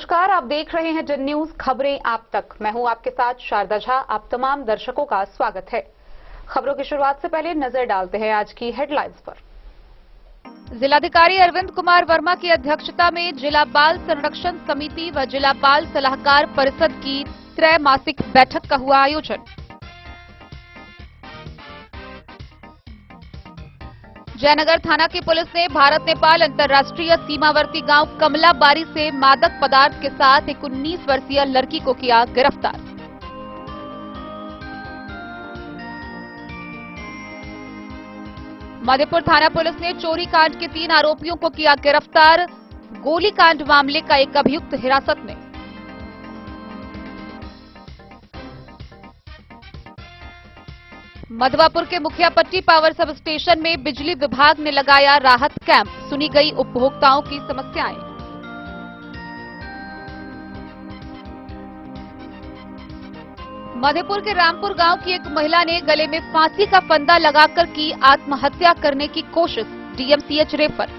नमस्कार, आप देख रहे हैं जन न्यूज खबरें आप तक। मैं हूं आपके साथ शारदा झा। आप तमाम दर्शकों का स्वागत है। खबरों की शुरुआत से पहले नजर डालते हैं आज की हेडलाइंस पर। जिलाधिकारी अरविंद कुमार वर्मा की अध्यक्षता में जिला बाल संरक्षण समिति व जिला बाल सलाहकार परिषद की त्रैमासिक बैठक का हुआ आयोजन। जयनगर थाना की पुलिस ने भारत नेपाल अंतर्राष्ट्रीय सीमावर्ती गांव कमलाबारी से मादक पदार्थ के साथ एक 19 वर्षीय लड़की को किया गिरफ्तार। मधेपुर थाना पुलिस ने चोरी कांड के 3 आरोपियों को किया गिरफ्तार। गोलीकांड मामले का एक अभियुक्त हिरासत में। मधवापुर के मुखियापट्टी पावर सब स्टेशन में बिजली विभाग ने लगाया राहत कैंप। सुनी गई उपभोक्ताओं की समस्याएं। मधेपुर के रामपुर गांव की एक महिला ने गले में फांसी का फंदा लगाकर की आत्महत्या करने की कोशिश। DMCH refer.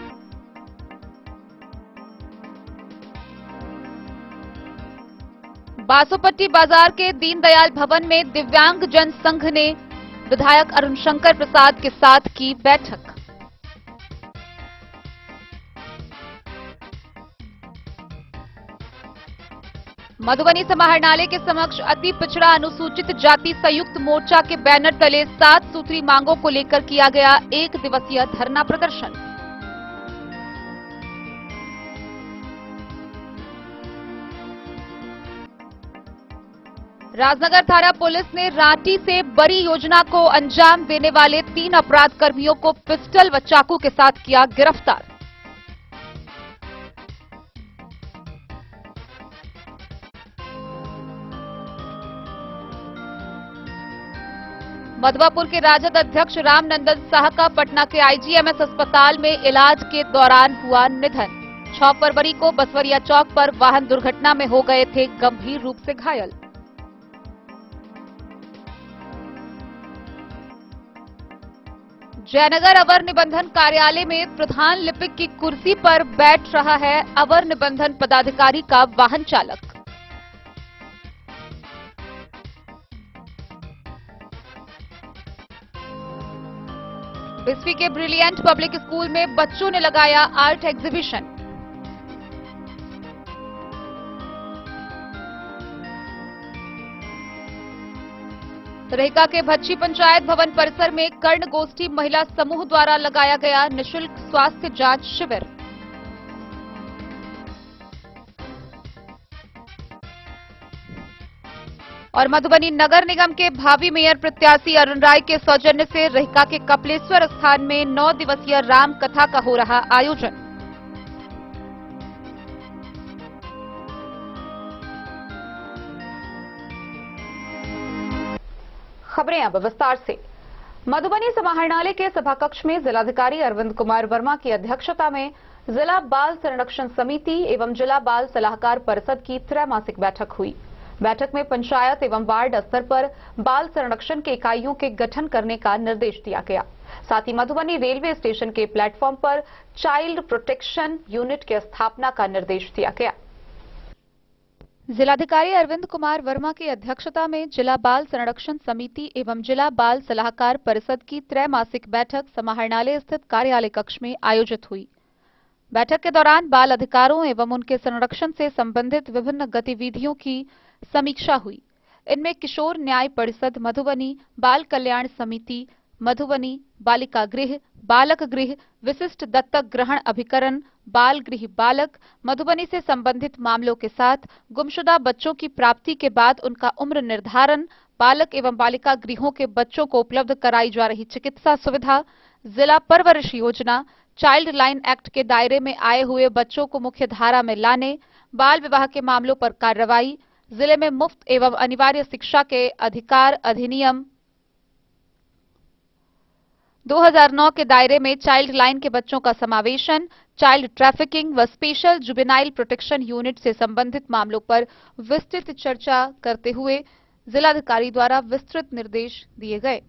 बासोपट्टी बाजार के दीनदयाल भवन में दिव्यांग जन संघ ने विधायक अरुण शंकर प्रसाद के साथ की बैठक। मधुबनी समाहरणालय के समक्ष अति पिछड़ा अनुसूचित जाति संयुक्त मोर्चा के बैनर तले 7 सूत्री मांगों को लेकर किया गया 1 दिवसीय धरना प्रदर्शन। राजनगर थाना पुलिस ने रांची से बड़ी योजना को अंजाम देने वाले 3 अपराध कर्मियों को पिस्टल व चाकू के साथ किया गिरफ्तार। मधवापुर के राजद अध्यक्ष रामनंदन साह का पटना के आईजीएमएस अस्पताल में इलाज के दौरान हुआ निधन। 6 फरवरी को बसवरिया चौक पर वाहन दुर्घटना में हो गए थे गंभीर रूप से घायल। जयनगर अवर निबंधन कार्यालय में प्रधान लिपिक की कुर्सी पर बैठ रहा है अवर निबंधन पदाधिकारी का वाहन चालक। बिस्फी के ब्रिलियंट पब्लिक स्कूल में बच्चों ने लगाया आर्ट एग्जीबिशन। रेहका के भच्ची पंचायत भवन परिसर में कर्ण गोष्ठी महिला समूह द्वारा लगाया गया निःशुल्क स्वास्थ्य जांच शिविर। और मधुबनी नगर निगम के भावी मेयर प्रत्याशी अरुण राय के सौजन्य से रेहका के कपिलेश्वर स्थान में 9 दिवसीय राम कथा का हो रहा आयोजन। खबरें अब विस्तार से। मधुबनी समाहरणालय के सभाकक्ष में जिलाधिकारी अरविंद कुमार वर्मा की अध्यक्षता में जिला बाल संरक्षण समिति एवं जिला बाल सलाहकार परिषद की त्रैमासिक बैठक हुई। बैठक में पंचायत एवं वार्ड स्तर पर बाल संरक्षण के इकाइयों के गठन करने का निर्देश दिया गया। साथ ही मधुबनी रेलवे स्टेशन के प्लेटफॉर्म पर चाइल्ड प्रोटेक्शन यूनिट की स्थापना का निर्देश दिया गया। जिलाधिकारी अरविंद कुमार वर्मा की अध्यक्षता में जिला बाल संरक्षण समिति एवं जिला बाल सलाहकार परिषद की त्रैमासिक बैठक समाहरणालय स्थित कार्यालय कक्ष में आयोजित हुई। बैठक के दौरान बाल अधिकारों एवं उनके संरक्षण से संबंधित विभिन्न गतिविधियों की समीक्षा हुई। इनमें किशोर न्याय परिषद मधुबनी, बाल कल्याण समिति मधुबनी, बालिका गृह, बालक गृह, विशिष्ट दत्तक ग्रहण अभिकरण, बाल गृह बालक, मधुबनी से संबंधित मामलों के साथ गुमशुदा बच्चों की प्राप्ति के बाद उनका उम्र निर्धारण, बालक एवं बालिका गृहों के बच्चों को उपलब्ध कराई जा रही चिकित्सा सुविधा, जिला परवरिश योजना, चाइल्ड लाइन एक्ट के दायरे में आए हुए बच्चों को मुख्य धारा में लाने, बाल विवाह के मामलों पर कार्रवाई, जिले में मुफ्त एवं अनिवार्य शिक्षा के अधिकार अधिनियम 2009 के दायरे में चाइल्ड लाइन के बच्चों का समावेशन, चाइल्ड ट्रैफिकिंग व स्पेशल जुवेनाइल प्रोटेक्शन यूनिट से संबंधित मामलों पर विस्तृत चर्चा करते हुए जिलाधिकारी द्वारा विस्तृत निर्देश दिए गए।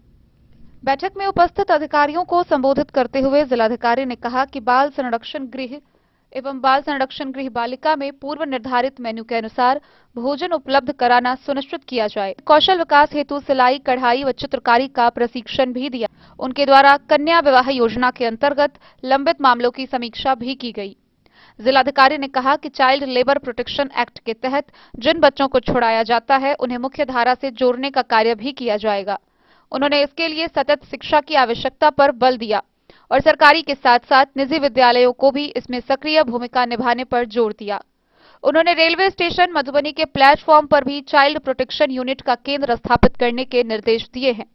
बैठक में उपस्थित अधिकारियों को संबोधित करते हुए जिलाधिकारी ने कहा कि बाल संरक्षण गृह एवं बाल संरक्षण गृह बालिका में पूर्व निर्धारित मेन्यू के अनुसार भोजन उपलब्ध कराना सुनिश्चित किया जाए। कौशल विकास हेतु सिलाई, कढ़ाई व चित्रकारी का प्रशिक्षण भी दिया। उनके द्वारा कन्या विवाह योजना के अंतर्गत लंबित मामलों की समीक्षा भी की गई। जिलाधिकारी ने कहा कि चाइल्ड लेबर प्रोटेक्शन एक्ट के तहत जिन बच्चों को छुड़ाया जाता है उन्हें मुख्य धारा से जोड़ने का कार्य भी किया जाएगा। उन्होंने इसके लिए सतत शिक्षा की आवश्यकता पर बल दिया और सरकारी के साथ साथ निजी विद्यालयों को भी इसमें सक्रिय भूमिका निभाने पर जोर दिया। उन्होंने रेलवे स्टेशन मधुबनी के प्लेटफॉर्म पर भी चाइल्ड प्रोटेक्शन यूनिट का केंद्र स्थापित करने के निर्देश दिए हैं।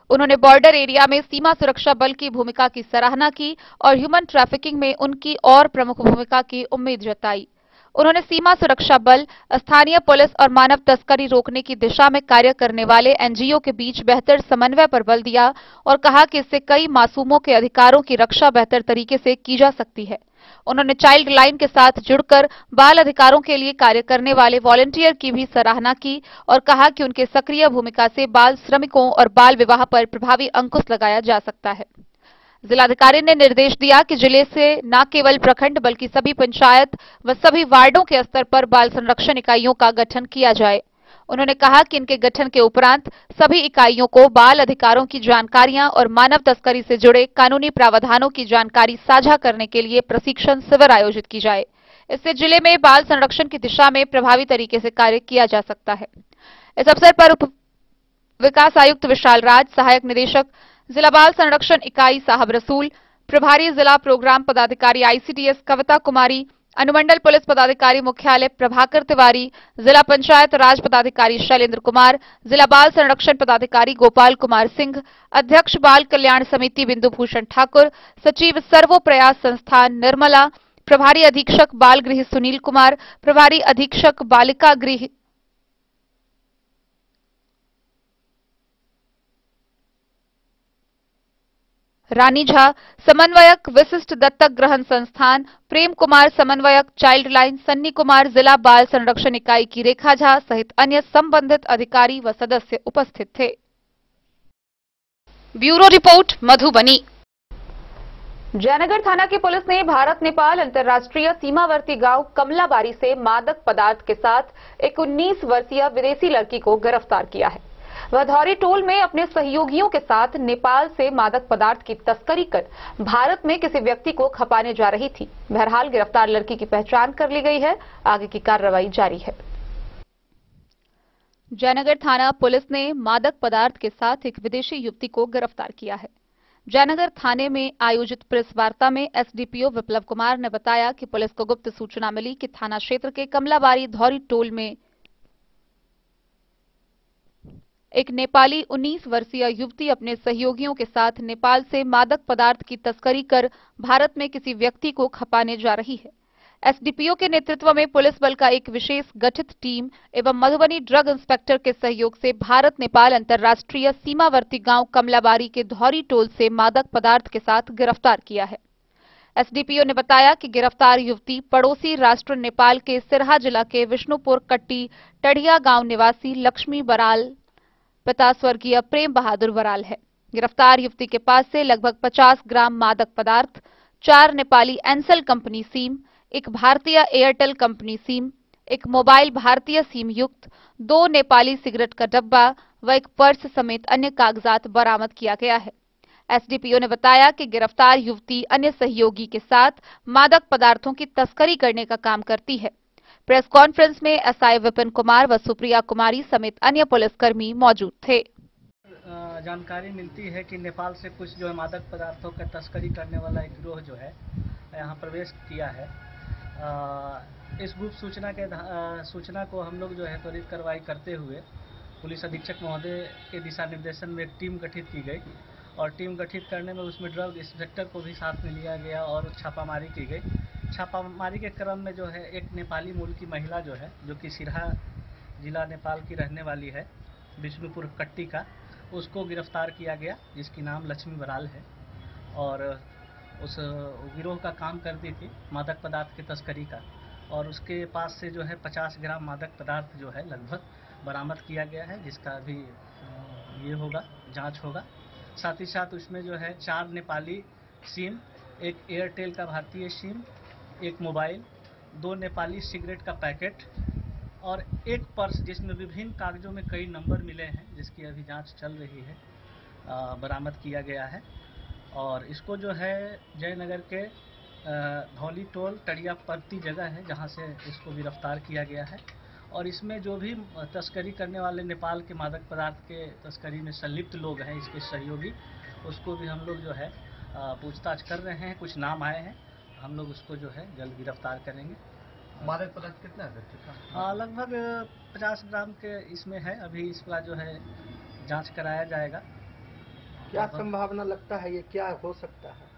उन्होंने बॉर्डर एरिया में सीमा सुरक्षा बल की भूमिका की सराहना की और ह्यूमन ट्रैफिकिंग में उनकी और प्रमुख भूमिका की उम्मीद जताई। उन्होंने सीमा सुरक्षा बल, स्थानीय पुलिस और मानव तस्करी रोकने की दिशा में कार्य करने वाले एनजीओ के बीच बेहतर समन्वय पर बल दिया और कहा कि इससे कई मासूमों के अधिकारों की रक्षा बेहतर तरीके से की जा सकती है। उन्होंने चाइल्ड लाइन के साथ जुड़कर बाल अधिकारों के लिए कार्य करने वाले वॉलंटियर की भी सराहना की और कहा कि उनके सक्रिय भूमिका से बाल श्रमिकों और बाल विवाह पर प्रभावी अंकुश लगाया जा सकता है। जिलाधिकारी ने निर्देश दिया कि जिले से न केवल प्रखंड बल्कि सभी पंचायत व सभी वार्डों के स्तर पर बाल संरक्षण इकाइयों का गठन किया जाए। उन्होंने कहा कि इनके गठन के उपरांत सभी इकाइयों को बाल अधिकारों की जानकारियां और मानव तस्करी से जुड़े कानूनी प्रावधानों की जानकारी साझा करने के लिए प्रशिक्षण शिविर आयोजित की जाए। इससे जिले में बाल संरक्षण की दिशा में प्रभावी तरीके से कार्य किया जा सकता है। इस अवसर पर उप विकास आयुक्त विशाल राज, सहायक निदेशक जिला बाल संरक्षण इकाई साहब रसूल, प्रभारी जिला प्रोग्राम पदाधिकारी आईसीडीएस कविता कुमारी, अनुमंडल पुलिस पदाधिकारी मुख्यालय प्रभाकर तिवारी, जिला पंचायत राज पदाधिकारी शैलेंद्र कुमार, जिला बाल संरक्षण पदाधिकारी गोपाल कुमार सिंह, अध्यक्ष बाल कल्याण समिति बिंदु भूषण ठाकुर, सचिव सर्वो प्रयास संस्थान निर्मला, प्रभारी अधीक्षक बाल गृह सुनील कुमार, प्रभारी अधीक्षक बालिका गृह रानी झा, समन्वयक विशिष्ट दत्तक ग्रहण संस्थान प्रेम कुमार, समन्वयक चाइल्ड लाइन सन्नी कुमार, जिला बाल संरक्षण इकाई की रेखा झा सहित अन्य संबंधित अधिकारी व सदस्य उपस्थित थे। Bureau report, Madhubani. जयनगर थाना की पुलिस ने भारत नेपाल अंतर्राष्ट्रीय सीमावर्ती गांव कमलाबारी से मादक पदार्थ के साथ एक 19 वर्षीय विदेशी लड़की को गिरफ्तार किया है। वह धौरी टोल में अपने सहयोगियों के साथ नेपाल से मादक पदार्थ की तस्करी कर भारत में किसी व्यक्ति को खपाने जा रही थी। बहरहाल गिरफ्तार लड़की की पहचान कर ली गई है। आगे की कार्रवाई जारी है। जयनगर थाना पुलिस ने मादक पदार्थ के साथ एक विदेशी युवती को गिरफ्तार किया है। जयनगर थाने में आयोजित प्रेस वार्ता में एसडीपीओ विप्लव कुमार ने बताया कि पुलिस को गुप्त सूचना मिली कि थाना क्षेत्र के कमलाबारी धौरी टोल में एक नेपाली 19 वर्षीय युवती अपने सहयोगियों के साथ नेपाल से मादक पदार्थ की तस्करी कर भारत में किसी व्यक्ति को खपाने जा रही है। एसडीपीओ के नेतृत्व में पुलिस बल का एक विशेष गठित टीम एवं मधुबनी ड्रग इंस्पेक्टर के सहयोग से भारत नेपाल अंतर्राष्ट्रीय सीमावर्ती गांव कमलाबारी के धौरी टोल से मादक पदार्थ के साथ गिरफ्तार किया है। एसडीपीओ ने बताया कि गिरफ्तार युवती पड़ोसी राष्ट्र नेपाल के सिरहा जिला के विष्णुपुर कट्टी टढ़िया गांव निवासी लक्ष्मी बराल पिता स्वर्गीय प्रेम बहादुर बराल है। गिरफ्तार युवती के पास से लगभग 50 ग्राम मादक पदार्थ, 4 नेपाली एंसल कंपनी सिम, एक भारतीय एयरटेल कंपनी सिम, एक मोबाइल भारतीय सिम युक्त, 2 नेपाली सिगरेट का डब्बा व एक पर्स समेत अन्य कागजात बरामद किया गया है। एसडीपीओ ने बताया कि गिरफ्तार युवती अन्य सहयोगी के साथ मादक पदार्थों की तस्करी करने का काम करती है। प्रेस कॉन्फ्रेंस में एसआई विपिन कुमार व सुप्रिया कुमारी समेत अन्य पुलिसकर्मी मौजूद थे। जानकारी मिलती है कि नेपाल से कुछ जो है मादक पदार्थों का तस्करी करने वाला एक गिरोह जो है यहाँ प्रवेश किया है। इस गुप्त सूचना को हम लोग जो है त्वरित कार्रवाई करते हुए पुलिस अधीक्षक महोदय के दिशा निर्देशन में एक टीम गठित की गई और टीम गठित करने में उसमें ड्रग इंस्पेक्टर को भी साथ में लिया गया और छापामारी की गई। छापामारी के क्रम में जो है एक नेपाली मूल की महिला जो है, जो कि सिरहा जिला नेपाल की रहने वाली है, विष्णुपुर कट्टी का, उसको गिरफ्तार किया गया, जिसकी नाम लक्ष्मी बराल है और उस गिरोह का काम करती थी मादक पदार्थ की तस्करी का। और उसके पास से जो है 50 ग्राम मादक पदार्थ जो है लगभग बरामद किया गया है, जिसका अभी ये होगा, जांच होगा। साथ ही साथ उसमें जो है 4 नेपाली सिम, एक एयरटेल का भारतीय सिम, एक मोबाइल, 2 नेपाली सिगरेट का पैकेट और एक पर्स जिसमें विभिन्न कागजों में कई नंबर मिले हैं, जिसकी अभी जांच चल रही है, बरामद किया गया है। और इसको जो है जयनगर के धौली टोल टड़िया पर्ती जगह है जहां से इसको गिरफ्तार किया गया है। और इसमें जो भी तस्करी करने वाले नेपाल के मादक पदार्थ के तस्करी में संलिप्त लोग हैं, इसके सहयोगी, उसको भी हम लोग जो है पूछताछ कर रहे हैं। कुछ नाम आए हैं, हम लोग उसको जो है जल्द गिरफ्तार करेंगे। मादक पदार्थ कितना है? लगभग 50 ग्राम के इसमें है। अभी इसका जो है जांच कराया जाएगा। क्या संभावना लगता है, ये क्या हो सकता है?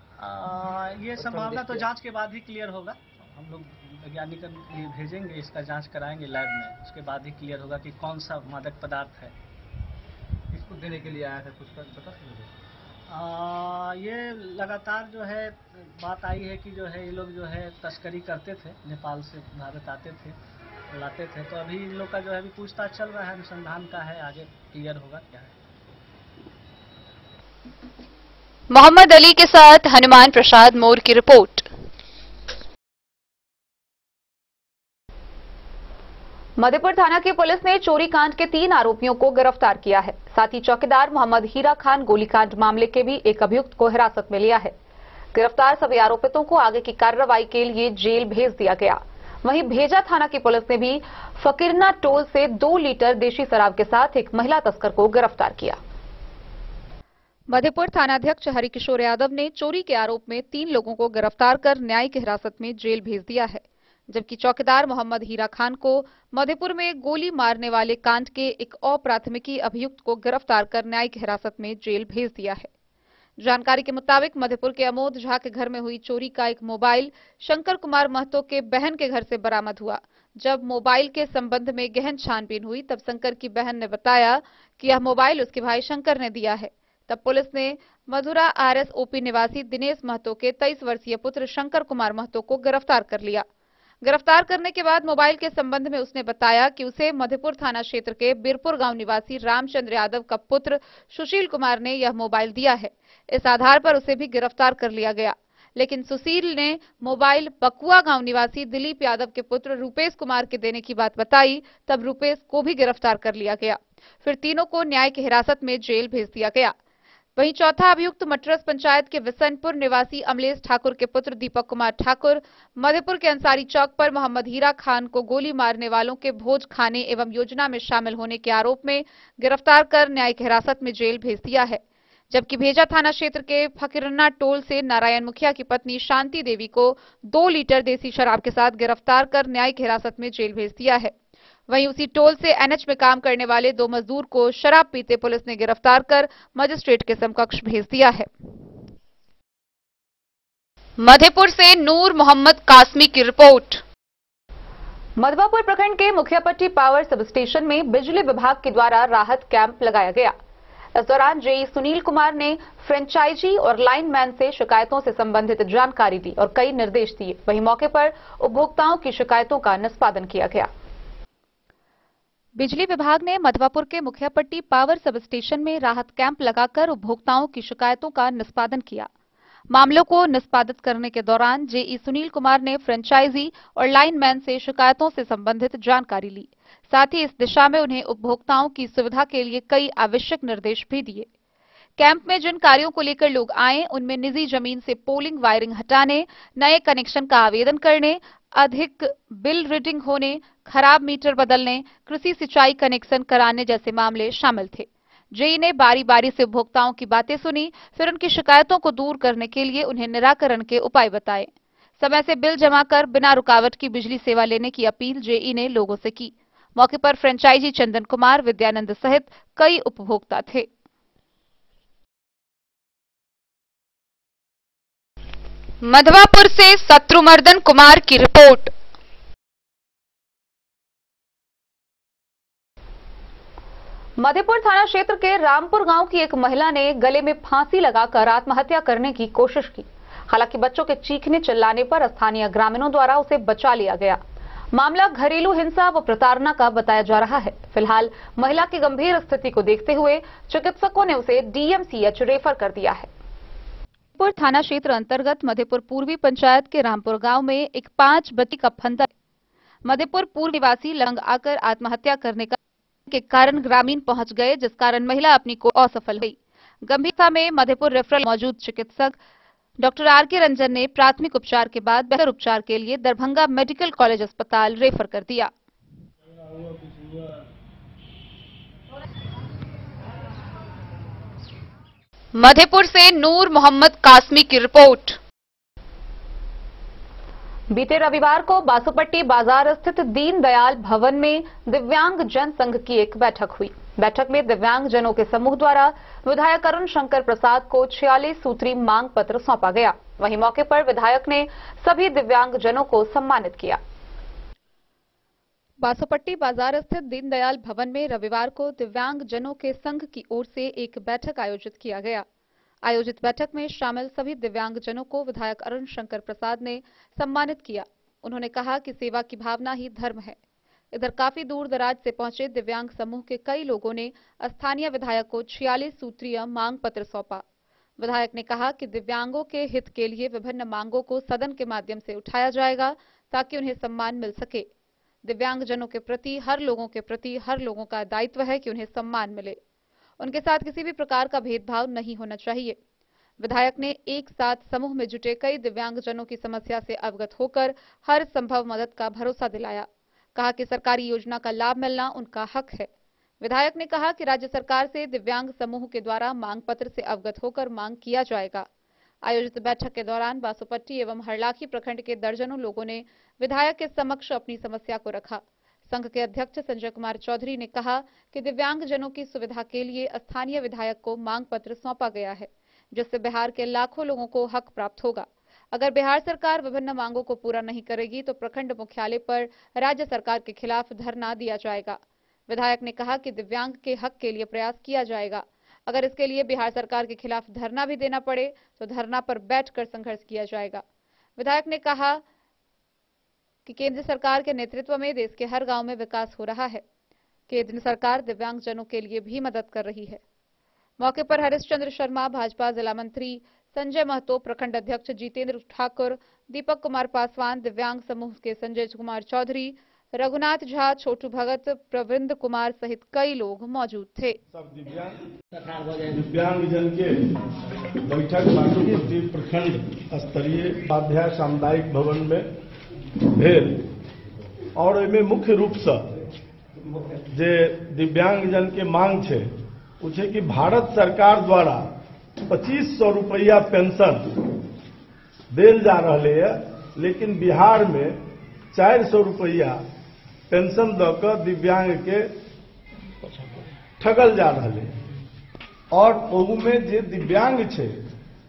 ये संभावना तो जांच के बाद ही क्लियर होगा। हम लोग वैज्ञानिक लिए भेजेंगे, इसका जांच कराएंगे लैब में, उसके बाद ही क्लियर होगा कि कौन सा मादक पदार्थ है। इसको देने के लिए आया था, कुछ बता सकते? ये लगातार जो है बात आई है कि जो है ये लोग जो है तस्करी करते थे, नेपाल से भारत आते थे, लाते थे। तो अभी इन लोग का जो है अभी पूछताछ चल रहा है, अनुसंधान का है, आगे क्लियर होगा क्या है। मोहम्मद अली के साथ हनुमान प्रसाद मोर की रिपोर्ट। मधेपुर थाना की पुलिस ने चोरी कांड के 3 आरोपियों को गिरफ्तार किया है। साथ ही चौकीदार मोहम्मद हीरा खान गोलीकांड मामले के भी एक अभियुक्त को हिरासत में लिया है। गिरफ्तार सभी आरोपितों को आगे की कार्रवाई के लिए जेल भेज दिया गया। वहीं भेजा थाना की पुलिस ने भी फकीरना टोल से 2 लीटर देशी शराब के साथ एक महिला तस्कर को गिरफ्तार किया। मधेपुर थानाध्यक्ष हरिकिशोर यादव ने चोरी के आरोप में 3 लोगों को गिरफ्तार कर न्यायिक हिरासत में जेल भेज दिया है, जबकि चौकीदार मोहम्मद हीरा खान को मधेपुर में गोली मारने वाले कांड के एक और प्राथमिकी अभियुक्त को गिरफ्तार कर न्यायिक हिरासत में जेल भेज दिया है। जानकारी के मुताबिक मधेपुर के अमोद झा के घर में हुई चोरी का एक मोबाइल शंकर कुमार महतो के बहन के घर से बरामद हुआ। जब मोबाइल के संबंध में गहन छानबीन हुई तब शंकर की बहन ने बताया कि यह मोबाइल उसके भाई शंकर ने दिया है। तब पुलिस ने मधुरा आरएस ओपी निवासी दिनेश महतो के 23 वर्षीय पुत्र शंकर कुमार महतो को गिरफ्तार कर लिया। गिरफ्तार करने के बाद मोबाइल के संबंध में उसने बताया कि उसे मधेपुर थाना क्षेत्र के बिरपुर गांव निवासी रामचंद्र यादव का पुत्र सुशील कुमार ने यह मोबाइल दिया है। इस आधार पर उसे भी गिरफ्तार कर लिया गया, लेकिन सुशील ने मोबाइल बकुआ गांव निवासी दिलीप यादव के पुत्र रूपेश कुमार के देने की बात बताई। तब रूपेश को भी गिरफ्तार कर लिया गया। फिर तीनों को न्यायिक हिरासत में जेल भेज दिया गया। वहीं चौथा अभियुक्त मटरस पंचायत के विसनपुर निवासी अमलेश ठाकुर के पुत्र दीपक कुमार ठाकुर मधेपुर के अंसारी चौक पर मोहम्मद हीरा खान को गोली मारने वालों के भोज खाने एवं योजना में शामिल होने के आरोप में गिरफ्तार कर न्यायिक हिरासत में जेल भेज दिया है। जबकि भेजा थाना क्षेत्र के फकीरना टोल से नारायण मुखिया की पत्नी शांति देवी को 2 लीटर देसी शराब के साथ गिरफ्तार कर न्यायिक हिरासत में जेल भेज दिया है। वहीं उसी टोल से एनएच में काम करने वाले 2 मजदूर को शराब पीते पुलिस ने गिरफ्तार कर मजिस्ट्रेट के समकक्ष भेज दिया है। मधेपुर से नूर मोहम्मद कासमी की रिपोर्ट। मधवापुर प्रखंड के मुखियापट्टी पावर सब स्टेशन में बिजली विभाग के द्वारा राहत कैंप लगाया गया। इस दौरान जेई सुनील कुमार ने फ्रेंचाइजी और लाइनमैन से शिकायतों से संबंधित जानकारी दी और कई निर्देश दिए। वहीं मौके पर उपभोक्ताओं की शिकायतों का निष्पादन किया गया। बिजली विभाग ने मधवापुर के मुखियापट्टी पावर सब स्टेशन में राहत कैंप लगाकर उपभोक्ताओं की शिकायतों का निष्पादन किया। मामलों को निष्पादित करने के दौरान जेई सुनील कुमार ने फ्रेंचाइजी और लाइनमैन से शिकायतों से संबंधित जानकारी ली। साथ ही इस दिशा में उन्हें उपभोक्ताओं की सुविधा के लिए कई आवश्यक निर्देश भी दिए। कैंप में जिन कार्यों को लेकर लोग आए उनमें निजी जमीन से पोलिंग वायरिंग हटाने, नए कनेक्शन का आवेदन करने, अधिक बिल रीडिंग होने, खराब मीटर बदलने, कृषि सिंचाई कनेक्शन कराने जैसे मामले शामिल थे। जेई ने बारी बारी से उपभोक्ताओं की बातें सुनी, फिर उनकी शिकायतों को दूर करने के लिए उन्हें निराकरण के उपाय बताए। समय से बिल जमा कर बिना रुकावट की बिजली सेवा लेने की अपील जेई ने लोगों से की। मौके पर फ्रेंचाइजी चंदन कुमार, विद्यानंद सहित कई उपभोक्ता थे। मधवापुर से शत्रुमर्दन कुमार की रिपोर्ट। मधेपुर थाना क्षेत्र के रामपुर गांव की एक महिला ने गले में फांसी लगाकर आत्महत्या करने की कोशिश की। हालांकि बच्चों के चीखने चिल्लाने पर स्थानीय ग्रामीणों द्वारा उसे बचा लिया गया। मामला घरेलू हिंसा व प्रताड़ना का बताया जा रहा है। फिलहाल महिला की गंभीर स्थिति को देखते हुए चिकित्सकों ने उसे डीएमसीएच रेफर कर दिया है। मधेपुर थाना क्षेत्र अंतर्गत मधेपुर पूर्वी पंचायत के रामपुर गांव में एक 5 बच्ची का फंदा मधेपुर पूर्व निवासी लंग आकर आत्महत्या करने के कारण ग्रामीण पहुंच गए, जिस कारण महिला अपनी को असफल हुई। गंभीरता में मधेपुर रेफरल मौजूद चिकित्सक डॉक्टर आर.के. रंजन ने प्राथमिक उपचार के बाद बेहतर उपचार के लिए दरभंगा मेडिकल कॉलेज अस्पताल रेफर कर दिया। मधेपुर से नूर मोहम्मद कासमी की रिपोर्ट। बीते रविवार को बासुपट्टी बाजार स्थित दीनदयाल भवन में दिव्यांग जन संघ की एक बैठक हुई। बैठक में दिव्यांग जनों के समूह द्वारा विधायक अरुण शंकर प्रसाद को 46 सूत्री मांग पत्र सौंपा गया। वहीं मौके पर विधायक ने सभी दिव्यांग जनों को सम्मानित किया। बासुपट्टी बाजार स्थित दीनदयाल भवन में रविवार को दिव्यांग जनों के संघ की ओर से एक बैठक आयोजित किया गया। आयोजित बैठक में शामिल सभी दिव्यांग जनों को विधायक अरुण शंकर प्रसाद ने सम्मानित किया। उन्होंने कहा कि सेवा की भावना ही धर्म है। इधर काफी दूर दराज से पहुंचे दिव्यांग समूह के कई लोगों ने स्थानीय विधायक को 46 सूत्रीय मांग पत्र सौंपा। विधायक ने कहा कि दिव्यांगों के हित के लिए विभिन्न मांगों को सदन के माध्यम से उठाया जाएगा ताकि उन्हें सम्मान मिल सके। दिव्यांगजनों के प्रति हर लोगों का दायित्व है कि उन्हें सम्मान मिले। उनके साथ किसी भी प्रकार का भेदभाव नहीं होना चाहिए। विधायक ने एक साथ समूह में जुटे कई दिव्यांगजनों की समस्या से अवगत होकर हर संभव मदद का भरोसा दिलाया। कहा कि सरकारी योजना का लाभ मिलना उनका हक है। विधायक ने कहा कि राज्य सरकार से दिव्यांग समूह के द्वारा मांग पत्र से अवगत होकर मांग किया जाएगा। आयोजित बैठक के दौरान बासुपट्टी एवं हरलाखी प्रखंड के दर्जनों लोगों ने विधायक के समक्ष अपनी समस्या को रखा। संघ के अध्यक्ष संजय कुमार चौधरी ने कहा कि दिव्यांगजनों की सुविधा के लिए स्थानीय विधायक को मांग पत्र सौंपा गया है, जिससे बिहार के लाखों लोगों को हक प्राप्त होगा। अगर बिहार सरकार विभिन्न मांगों को पूरा नहीं करेगी तो प्रखंड मुख्यालय पर राज्य सरकार के खिलाफ धरना दिया जाएगा। विधायक ने कहा कि दिव्यांग के हक के लिए प्रयास किया जाएगा। अगर इसके लिए बिहार सरकार के खिलाफ धरना भी देना पड़े तो धरना पर बैठकर संघर्ष किया जाएगा। विधायक ने कहा कि केंद्र सरकार के नेतृत्व में देश के हर गांव में विकास हो रहा है। केंद्र सरकार दिव्यांगजनों के लिए भी मदद कर रही है। मौके पर हरिश्चंद्र शर्मा, भाजपा जिला मंत्री संजय महतो, प्रखंड अध्यक्ष जितेंद्र ठाकुर, दीपक कुमार पासवान, दिव्यांग समूह के संजय कुमार चौधरी, रघुनाथ झा, छोटू भगत, प्रविंद कुमार सहित कई लोग मौजूद थे। सब दिव्यांग जन के बैठक बासुपट्टी प्रखंड स्तरीय उपाध्याय सामुदायिक भवन में भेल और एहिमे मुख्य रूप से जे दिव्यांग जन के मांग है वो है कि भारत सरकार द्वारा 2500 रुपया पेंशन देल जा रहे है, लेकिन बिहार में 400 रुपया पेंशन दऽ दिव्यांग के ठगल जा रहे है। और ओहू में जे दिव्यांग है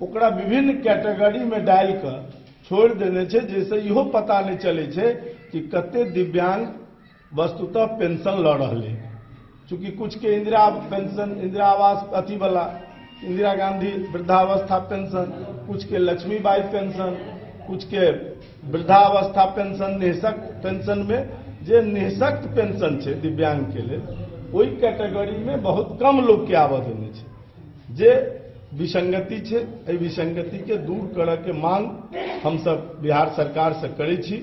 ओकरा विभिन्न कैटेगरी में डाल कर छोड़ देने छे, जैसे इहो पता नहीं चले छे कि कते दिव्यांग वस्तुतः पेंशन ल रहे। चूंकि कुछ के इंदिरा पेंशन, इंदिरा आवास अथी वाला इंदिरा गांधी वृद्धावस्था पेंशन, कुछ के लक्ष्मीबाई पेंशन, कुछ के वृद्धावस्था पेंशन, निःशक्त पेंशन में जे निःशक्त पेंशन छे दिव्यांग के लिए वही कैटेगरी में बहुत कम लोग के आवेदन छे। जे विसंगति छे, एहि विसंगति के दूर करय के मांग हम सब बिहार सरकार से करे छी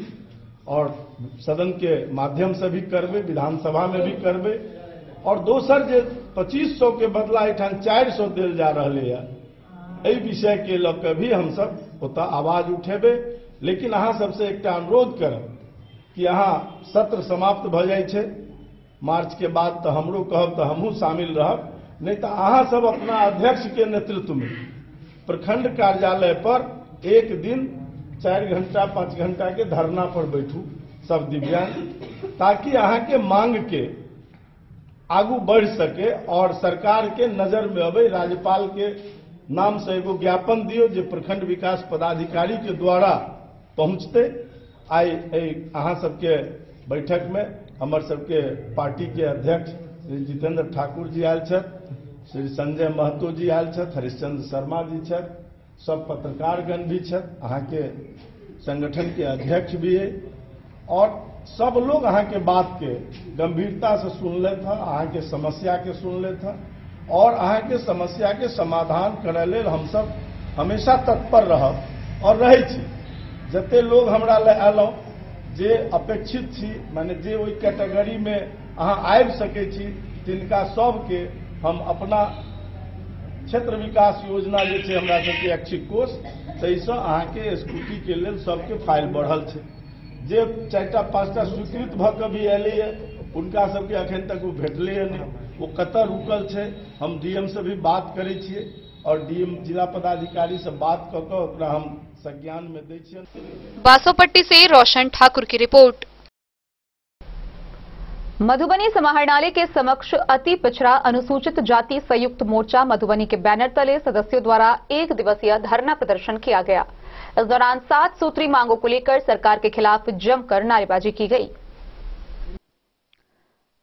और सदन के माध्यम से भी करबे, विधानसभा में भी करबे। और दोसर जे 2500 के बदला एठान 400 देल जा रहे है, एहि विषय के लऽ भी हम सब ओतऽ आवाज उठेबे। लेकिन अहाँ सबसे एक अनुरोध करब कि अहाँ सत्र समाप्त भ जाय छे मार्च के बाद, तो हमरो कहब तो हमहूँ शामिल रहब, नहीं तो अहाँ सब अपना अध्यक्ष के नेतृत्व में प्रखंड कार्यालय पर एक दिन 4 घंटा 5 घंटा के धरना पर बैठू सब दिव्यांग, ताकि अहाँ के मांग के आगू बढ़ सके और सरकार के नजर में अबे। राज्यपाल के नाम से एगो ज्ञापन दियो जे प्रखंड विकास पदाधिकारी के द्वारा पहुंचते। आई अहाँ सबके बैठक में हमर सबके पार्टी के अध्यक्ष श्री जितेंद्र ठाकुर जी आयल छथि, श्री संजय महतो जी आयल छथि, हरिश्चंद्र शर्मा जी छथि, सब पत्रकारगण भी छथि, अहाँ के संगठन के अध्यक्ष भी है और सब लोग अहाँ के बात के गंभीरता से सुन ले था, अहाँ के समस्या के सुन ले था और अहाँ के समस्या के समाधान करे लेल हम सब हमेशा तत्पर रहब और रहै छी। जते लोग हमरा ले एलहुँ जे अपेक्षित छी, माने जे ओहि कैटेगरी में अहाँ आबि सकै छी, तिनका सबके हम अपना क्षेत्र विकास योजना जे छै हमरा सबके ऐच्छिक कोष, ताहिसँ अहाँके स्कूटी के लेल सबके फाइल बढ़ल छै। जे 4टा 5टा स्वीकृत भऽ कऽ भी एलैए उनका सबके अखन तक वो भेटलैए नहीं, वो कतऽ रुकल छै। हम डीएम से भी बात करै छियै और डीएम जिला पदाधिकारी से बात कऽ कऽ ओकरा हम संज्ञान में दै छियै। बासोपट्टी से रोशन ठाकुर की रिपोर्ट। मधुबनी समाहरणालय के समक्ष अति पिछड़ा अनुसूचित जाति संयुक्त मोर्चा मधुबनी के बैनर तले सदस्यों द्वारा 1 दिवसीय धरना प्रदर्शन किया गया। इस दौरान 7 सूत्री मांगों को लेकर सरकार के खिलाफ जमकर नारेबाजी की गई।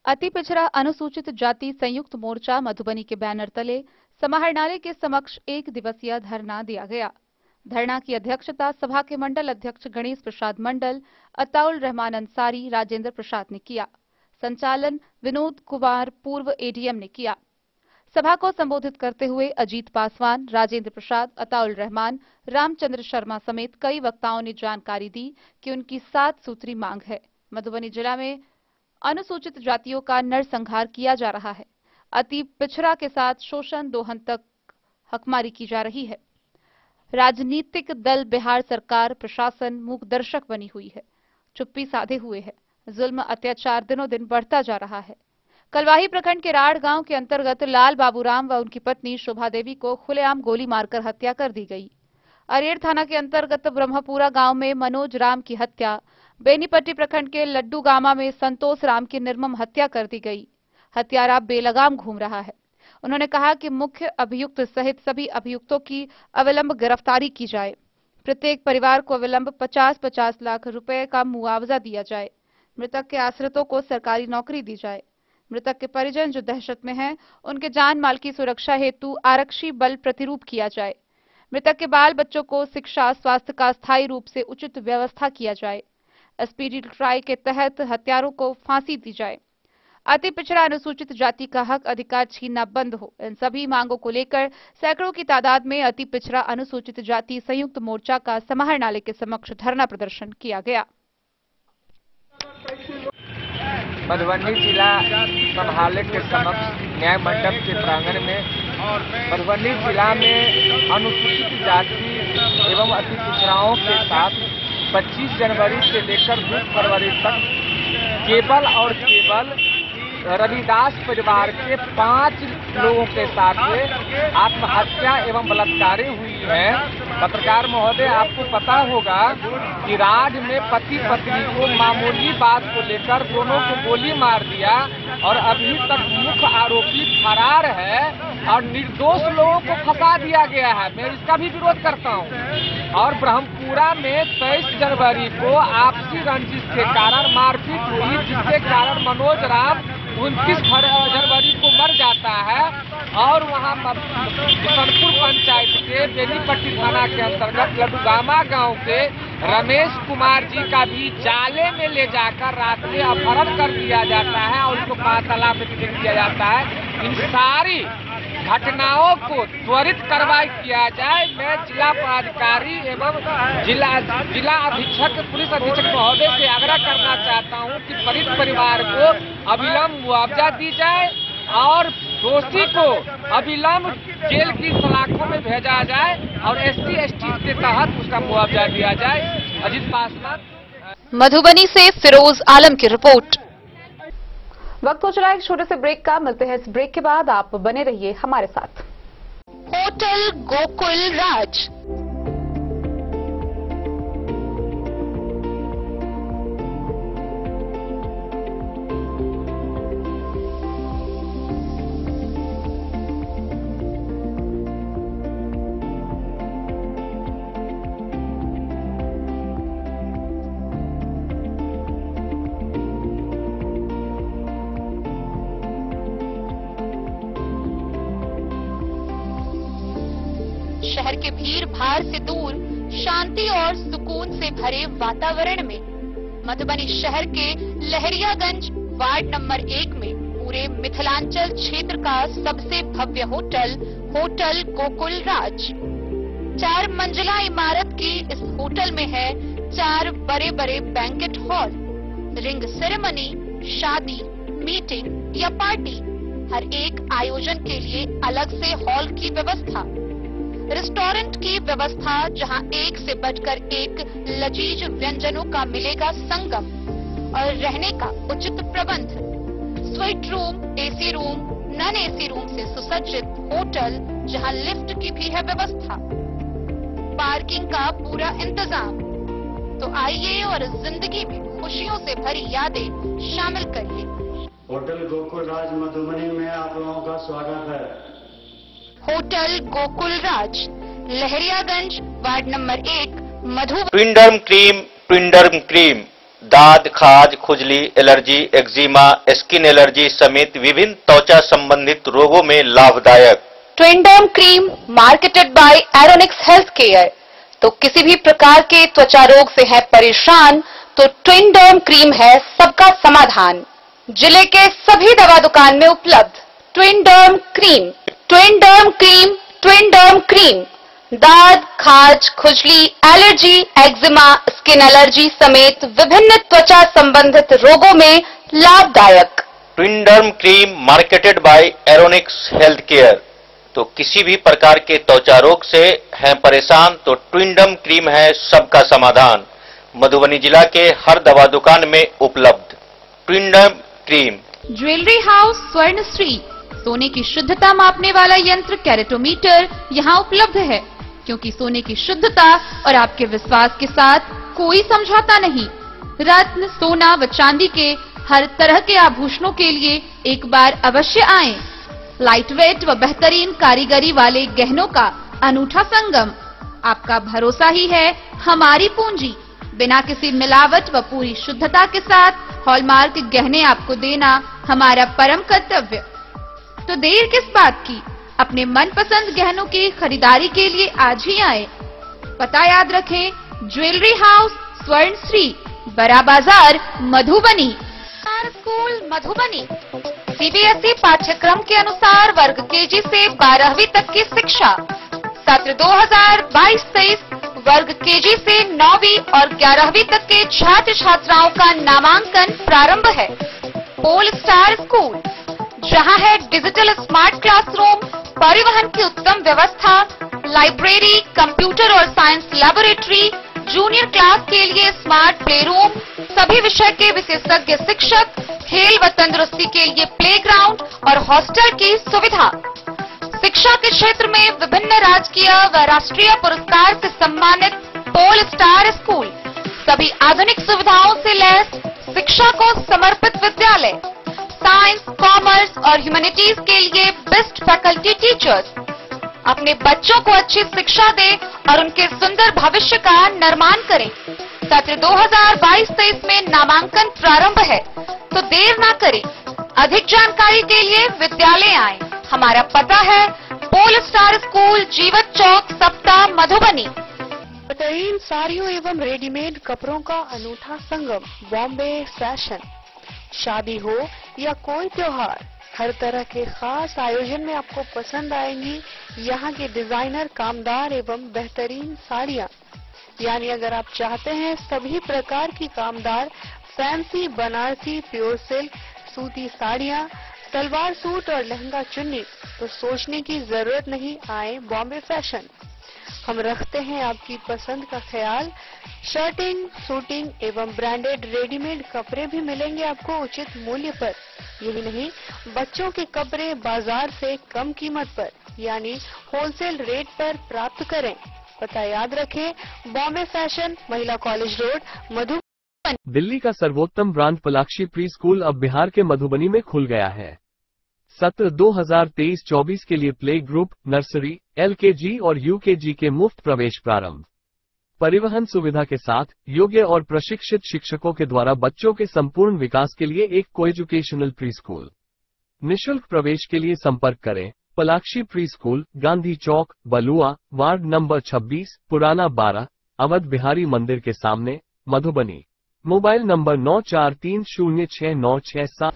अति पिछड़ा अनुसूचित जाति संयुक्त मोर्चा मधुबनी के बैनर तले समाहरणालय के समक्ष 1 दिवसीय धरना दिया गया। धरना की अध्यक्षता सभा के मंडल अध्यक्ष गणेश प्रसाद मंडल, अताउल रहमान अंसारी, राजेंद्र प्रसाद ने किया। संचालन विनोद कुमार पूर्व एडीएम ने किया। सभा को संबोधित करते हुए अजीत पासवान, राजेंद्र प्रसाद, अताउल रहमान, रामचंद्र शर्मा समेत कई वक्ताओं ने जानकारी दी कि उनकी 7 सूत्री मांग है। मधुबनी जिला में अनुसूचित जातियों का नरसंहार किया जा रहा है। अति पिछड़ा के साथ शोषण, दोहन तक हकमारी की जा रही है। राजनीतिक दल बिहार सरकार प्रशासन मूक दर्शक बनी हुई है, चुप्पी साधे हुए है। जुल्म अत्याचार दिनों दिन बढ़ता जा रहा है। कलवाही प्रखंड के राड़ गांव के अंतर्गत लाल बाबूराम व उनकी पत्नी शोभा देवी को खुलेआम गोली मारकर हत्या कर दी गई। अरेर थाना के अंतर्गत ब्रह्मपुरा गांव में मनोज राम की हत्या, बेनीपट्टी प्रखंड के लड्डू गामा में संतोष राम की निर्मम हत्या कर दी गई। हत्यारा बेलगाम घूम रहा है। उन्होंने कहा कि मुख्य अभियुक्त सहित सभी अभियुक्तों की अविलंब गिरफ्तारी की जाए। प्रत्येक परिवार को अविलंब 50-50 लाख रुपए का मुआवजा दिया जाए। मृतक के आश्रितों को सरकारी नौकरी दी जाए। मृतक के परिजन जो दहशत में हैं, उनके जान माल की सुरक्षा हेतु आरक्षी बल प्रतिरूप किया जाए। मृतक के बाल बच्चों को शिक्षा स्वास्थ्य का स्थायी रूप से उचित व्यवस्था किया जाए। स्पीडी ट्रायल के तहत हत्यारों को फांसी दी जाए। अति पिछड़ा अनुसूचित जाति का हक अधिकार छीनना बंद हो। इन सभी मांगों को लेकर सैकड़ों की तादाद में अति पिछड़ा अनुसूचित जाति संयुक्त मोर्चा का समाहरणालय के समक्ष धरना प्रदर्शन किया गया। मधुबनी जिला समाहरणालय के समक्ष न्याय मंडप के प्रांगण में मधुबनी जिला में अनुसूचित जाति एवं अति पिछड़ाओं के साथ 25 जनवरी से लेकर 2 फरवरी तक केवल और केवल रविदास परिवार के 5 लोगों के साथ आत्महत्या एवं बलात्कार हुई है। पत्रकार महोदय, आपको पता होगा कि राज्य में पति पत्नी को मामूली बात को लेकर दोनों को गोली मार दिया और अभी तक मुख्य आरोपी फरार है और निर्दोष लोगों को फंसा दिया गया है। मैं इसका भी विरोध करता हूं। और ब्रह्मपुरा में 23 जनवरी को आपसी रंजिश के कारण मारपीट हुई, जिसके कारण मनोज राम 29 जनवरी को मर जाता है। और वहाँ किशनपुर पंचायत के बेनीपट्टी थाना के अंतर्गत लडुगामा गांव के रमेश कुमार जी का भी जाले में ले जाकर रात में अपहरण कर दिया जाता है और उनको 5 तालाब में फेंक दिया जाता है। इन सारी घटनाओं को त्वरित कार्रवाई किया जाए। मैं जिला पदाधिकारी एवं जिला अधीक्षक पुलिस अधीक्षक महोदय से आग्रह करना चाहता हूं कि पीड़ित परिवार को अविलंब मुआवजा दी जाए और दोषी को अविलंब जेल की सलाखों में भेजा जाए और SC/ST के तहत उसका मुआवजा दिया जाए। अजीत पासवान, मधुबनी से फिरोज आलम की रिपोर्ट। वक्त हो चला एक छोटे से ब्रेक का। मिलते हैं इस ब्रेक के बाद, आप बने रहिए हमारे साथ। होटल गोकुल राज शहर के भीड़ भाड़ से दूर शांति और सुकून से भरे वातावरण में मधुबनी शहर के लहरियागंज वार्ड नंबर 1 में पूरे मिथिलांचल क्षेत्र का सबसे भव्य होटल होटल गोकुल राज 4 मंजिला इमारत की इस होटल में है 4 बड़े बड़े बैंकेट हॉल, रिंग सेरेमनी, शादी, मीटिंग या पार्टी, हर एक आयोजन के लिए अलग से हॉल की व्यवस्था, रेस्टोरेंट की व्यवस्था जहां एक से बढ़कर एक लजीज व्यंजनों का मिलेगा संगम, और रहने का उचित प्रबंध, suite room, AC room, non AC room से सुसज्जित होटल जहां लिफ्ट की भी है व्यवस्था, पार्किंग का पूरा इंतजाम। तो आइए और जिंदगी में खुशियों से भरी यादें शामिल करिए। होटल गोकुल राज मधुबनी में आप लोगों का स्वागत है। होटल गोकुल राज, Lahariaganj, ward number 1, Madhubani. ट्विंडर्म cream दाद, खाज, खुजली, एलर्जी, एक्जिमा, स्किन एलर्जी समेत विभिन्न त्वचा संबंधित रोगों में लाभदायक। Twinderm cream marketed by Aeronics health care. तो किसी भी प्रकार के त्वचा रोग से है परेशान तो ट्विंडर्म क्रीम है सबका समाधान। जिले के सभी दवा दुकान में उपलब्ध ट्विंडर्म क्रीम। ट्विंडर्म क्रीम, ट्विंडर्म क्रीम दाद, खाज, खुजली, एलर्जी, एक्जिमा, स्किन एलर्जी समेत विभिन्न त्वचा संबंधित रोगों में लाभदायक। Twinderm cream marketed by Aeronics health care. तो किसी भी प्रकार के त्वचा रोग से हैं परेशान तो ट्विंडर्म क्रीम है सबका समाधान। मधुबनी जिला के हर दवा दुकान में उपलब्ध ट्विंडर्म क्रीम। ज्वेलरी हाउस स्वर्णश्री, सोने की शुद्धता मापने वाला यंत्र कैरेटोमीटर यहाँ उपलब्ध है, क्योंकि सोने की शुद्धता और आपके विश्वास के साथ कोई समझौता नहीं। रत्न, सोना व चांदी के हर तरह के आभूषणों के लिए एक बार अवश्य आएं। लाइट वेट व बेहतरीन कारीगरी वाले गहनों का अनूठा संगम। आपका भरोसा ही है हमारी पूंजी। बिना किसी मिलावट व पूरी शुद्धता के साथ हॉलमार्क गहने आपको देना हमारा परम कर्तव्य। तो देर किस बात की, अपने मनपसंद गहनों की खरीदारी के लिए आज ही आए। पता याद रखें, ज्वेलरी हाउस स्वर्णश्री, बड़ा बाजार, मधुबनी। स्कूल मधुबनी सीबीएसई पाठ्यक्रम के अनुसार वर्ग केजी से 12वीं तक की शिक्षा। सत्र 2022-23 वर्ग केजी से 9वीं और 11वीं तक के छात्र छात्राओं का नामांकन प्रारंभ है। पोल स्टार स्कूल, जहां है डिजिटल स्मार्ट क्लासरूम, परिवहन की उत्तम व्यवस्था, लाइब्रेरी, कंप्यूटर और साइंस लैबोरेटरी, जूनियर क्लास के लिए स्मार्ट प्ले रूम, सभी विषय के विशेषज्ञ शिक्षक, खेल व तंदुरुस्ती के लिए प्लेग्राउंड और हॉस्टल की सुविधा। शिक्षा के क्षेत्र में विभिन्न राजकीय व राष्ट्रीय पुरस्कार से सम्मानित पोल स्टार स्कूल, सभी आधुनिक सुविधाओं से लैस शिक्षा को समर्पित विद्यालय। साइंस, कॉमर्स और ह्यूमैनिटीज के लिए बेस्ट फैकल्टी टीचर्स। अपने बच्चों को अच्छी शिक्षा दें और उनके सुंदर भविष्य का निर्माण करें। सत्र 2022-23 में नामांकन प्रारंभ है, तो देर ना करें। अधिक जानकारी के लिए विद्यालय आएं। हमारा पता है पोल स्टार स्कूल, जीवत चौक, सप्ताह, मधुबनी। बेहतरीन साड़ियों एवं रेडीमेड कपड़ों का अनूठा संगम, बॉम्बे फैशन। शादी हो या कोई त्योहार, हर तरह के खास आयोजन में आपको पसंद आएंगी यहाँ के डिजाइनर, कामदार एवं बेहतरीन साड़ियाँ। यानी अगर आप चाहते हैं सभी प्रकार की कामदार, फैंसी, बनारसी, प्योर सिल्क, सूती साड़ियाँ, सलवार सूट और लहंगा चुन्नी, तो सोचने की जरूरत नहीं, आए बॉम्बे फैशन। हम रखते हैं आपकी पसंद का ख्याल। शर्टिंग, सूटिंग एवं ब्रांडेड रेडीमेड कपड़े भी मिलेंगे आपको उचित मूल्य पर। यही नहीं, बच्चों के कपड़े बाजार से कम कीमत पर, यानी होलसेल रेट पर प्राप्त करें। पता याद रखें, बॉम्बे फैशन, महिला कॉलेज रोड, मधुबनी। दिल्ली का सर्वोत्तम ब्रांड पलाक्षी प्री स्कूल अब बिहार के मधुबनी में खुल गया है। सत्र 2023-24 के लिए प्ले ग्रुप, नर्सरी, एलकेजी और यूकेजी के मुफ्त प्रवेश प्रारंभ। परिवहन सुविधा के साथ योग्य और प्रशिक्षित शिक्षकों के द्वारा बच्चों के संपूर्ण विकास के लिए एक कोएजुकेशनल प्री स्कूल। निःशुल्क प्रवेश के लिए संपर्क करें पलाक्षी प्री स्कूल, गांधी चौक, बलुआ, वार्ड नंबर 26, पुराना 12, अवध बिहारी मंदिर के सामने, मधुबनी। Mobile number 94306967।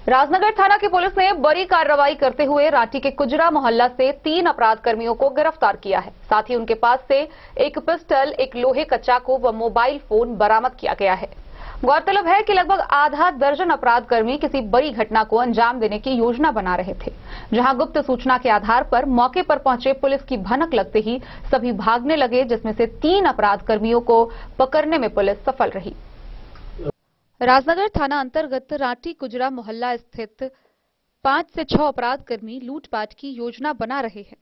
राजनगर थाना की पुलिस ने बड़ी कार्रवाई करते हुए रांची के कुजरा मोहल्ला से 3 अपराध कर्मियों को गिरफ्तार किया है। साथ ही उनके पास से एक पिस्टल, एक लोहे का चाकू व मोबाइल फोन बरामद किया गया है। गौरतलब है कि लगभग आधा दर्जन अपराध कर्मी किसी बड़ी घटना को अंजाम देने की योजना बना रहे थे, जहां गुप्त सूचना के आधार पर मौके पर पहुंचे पुलिस की भनक लगते ही सभी भागने लगे, जिसमें से 3 अपराध कर्मियों को पकड़ने में पुलिस सफल रही। राजनगर थाना अंतर्गत रांची कुजरा मोहल्ला स्थित 5 से 6 अपराध कर्मी लूटपाट की योजना बना रहे हैं।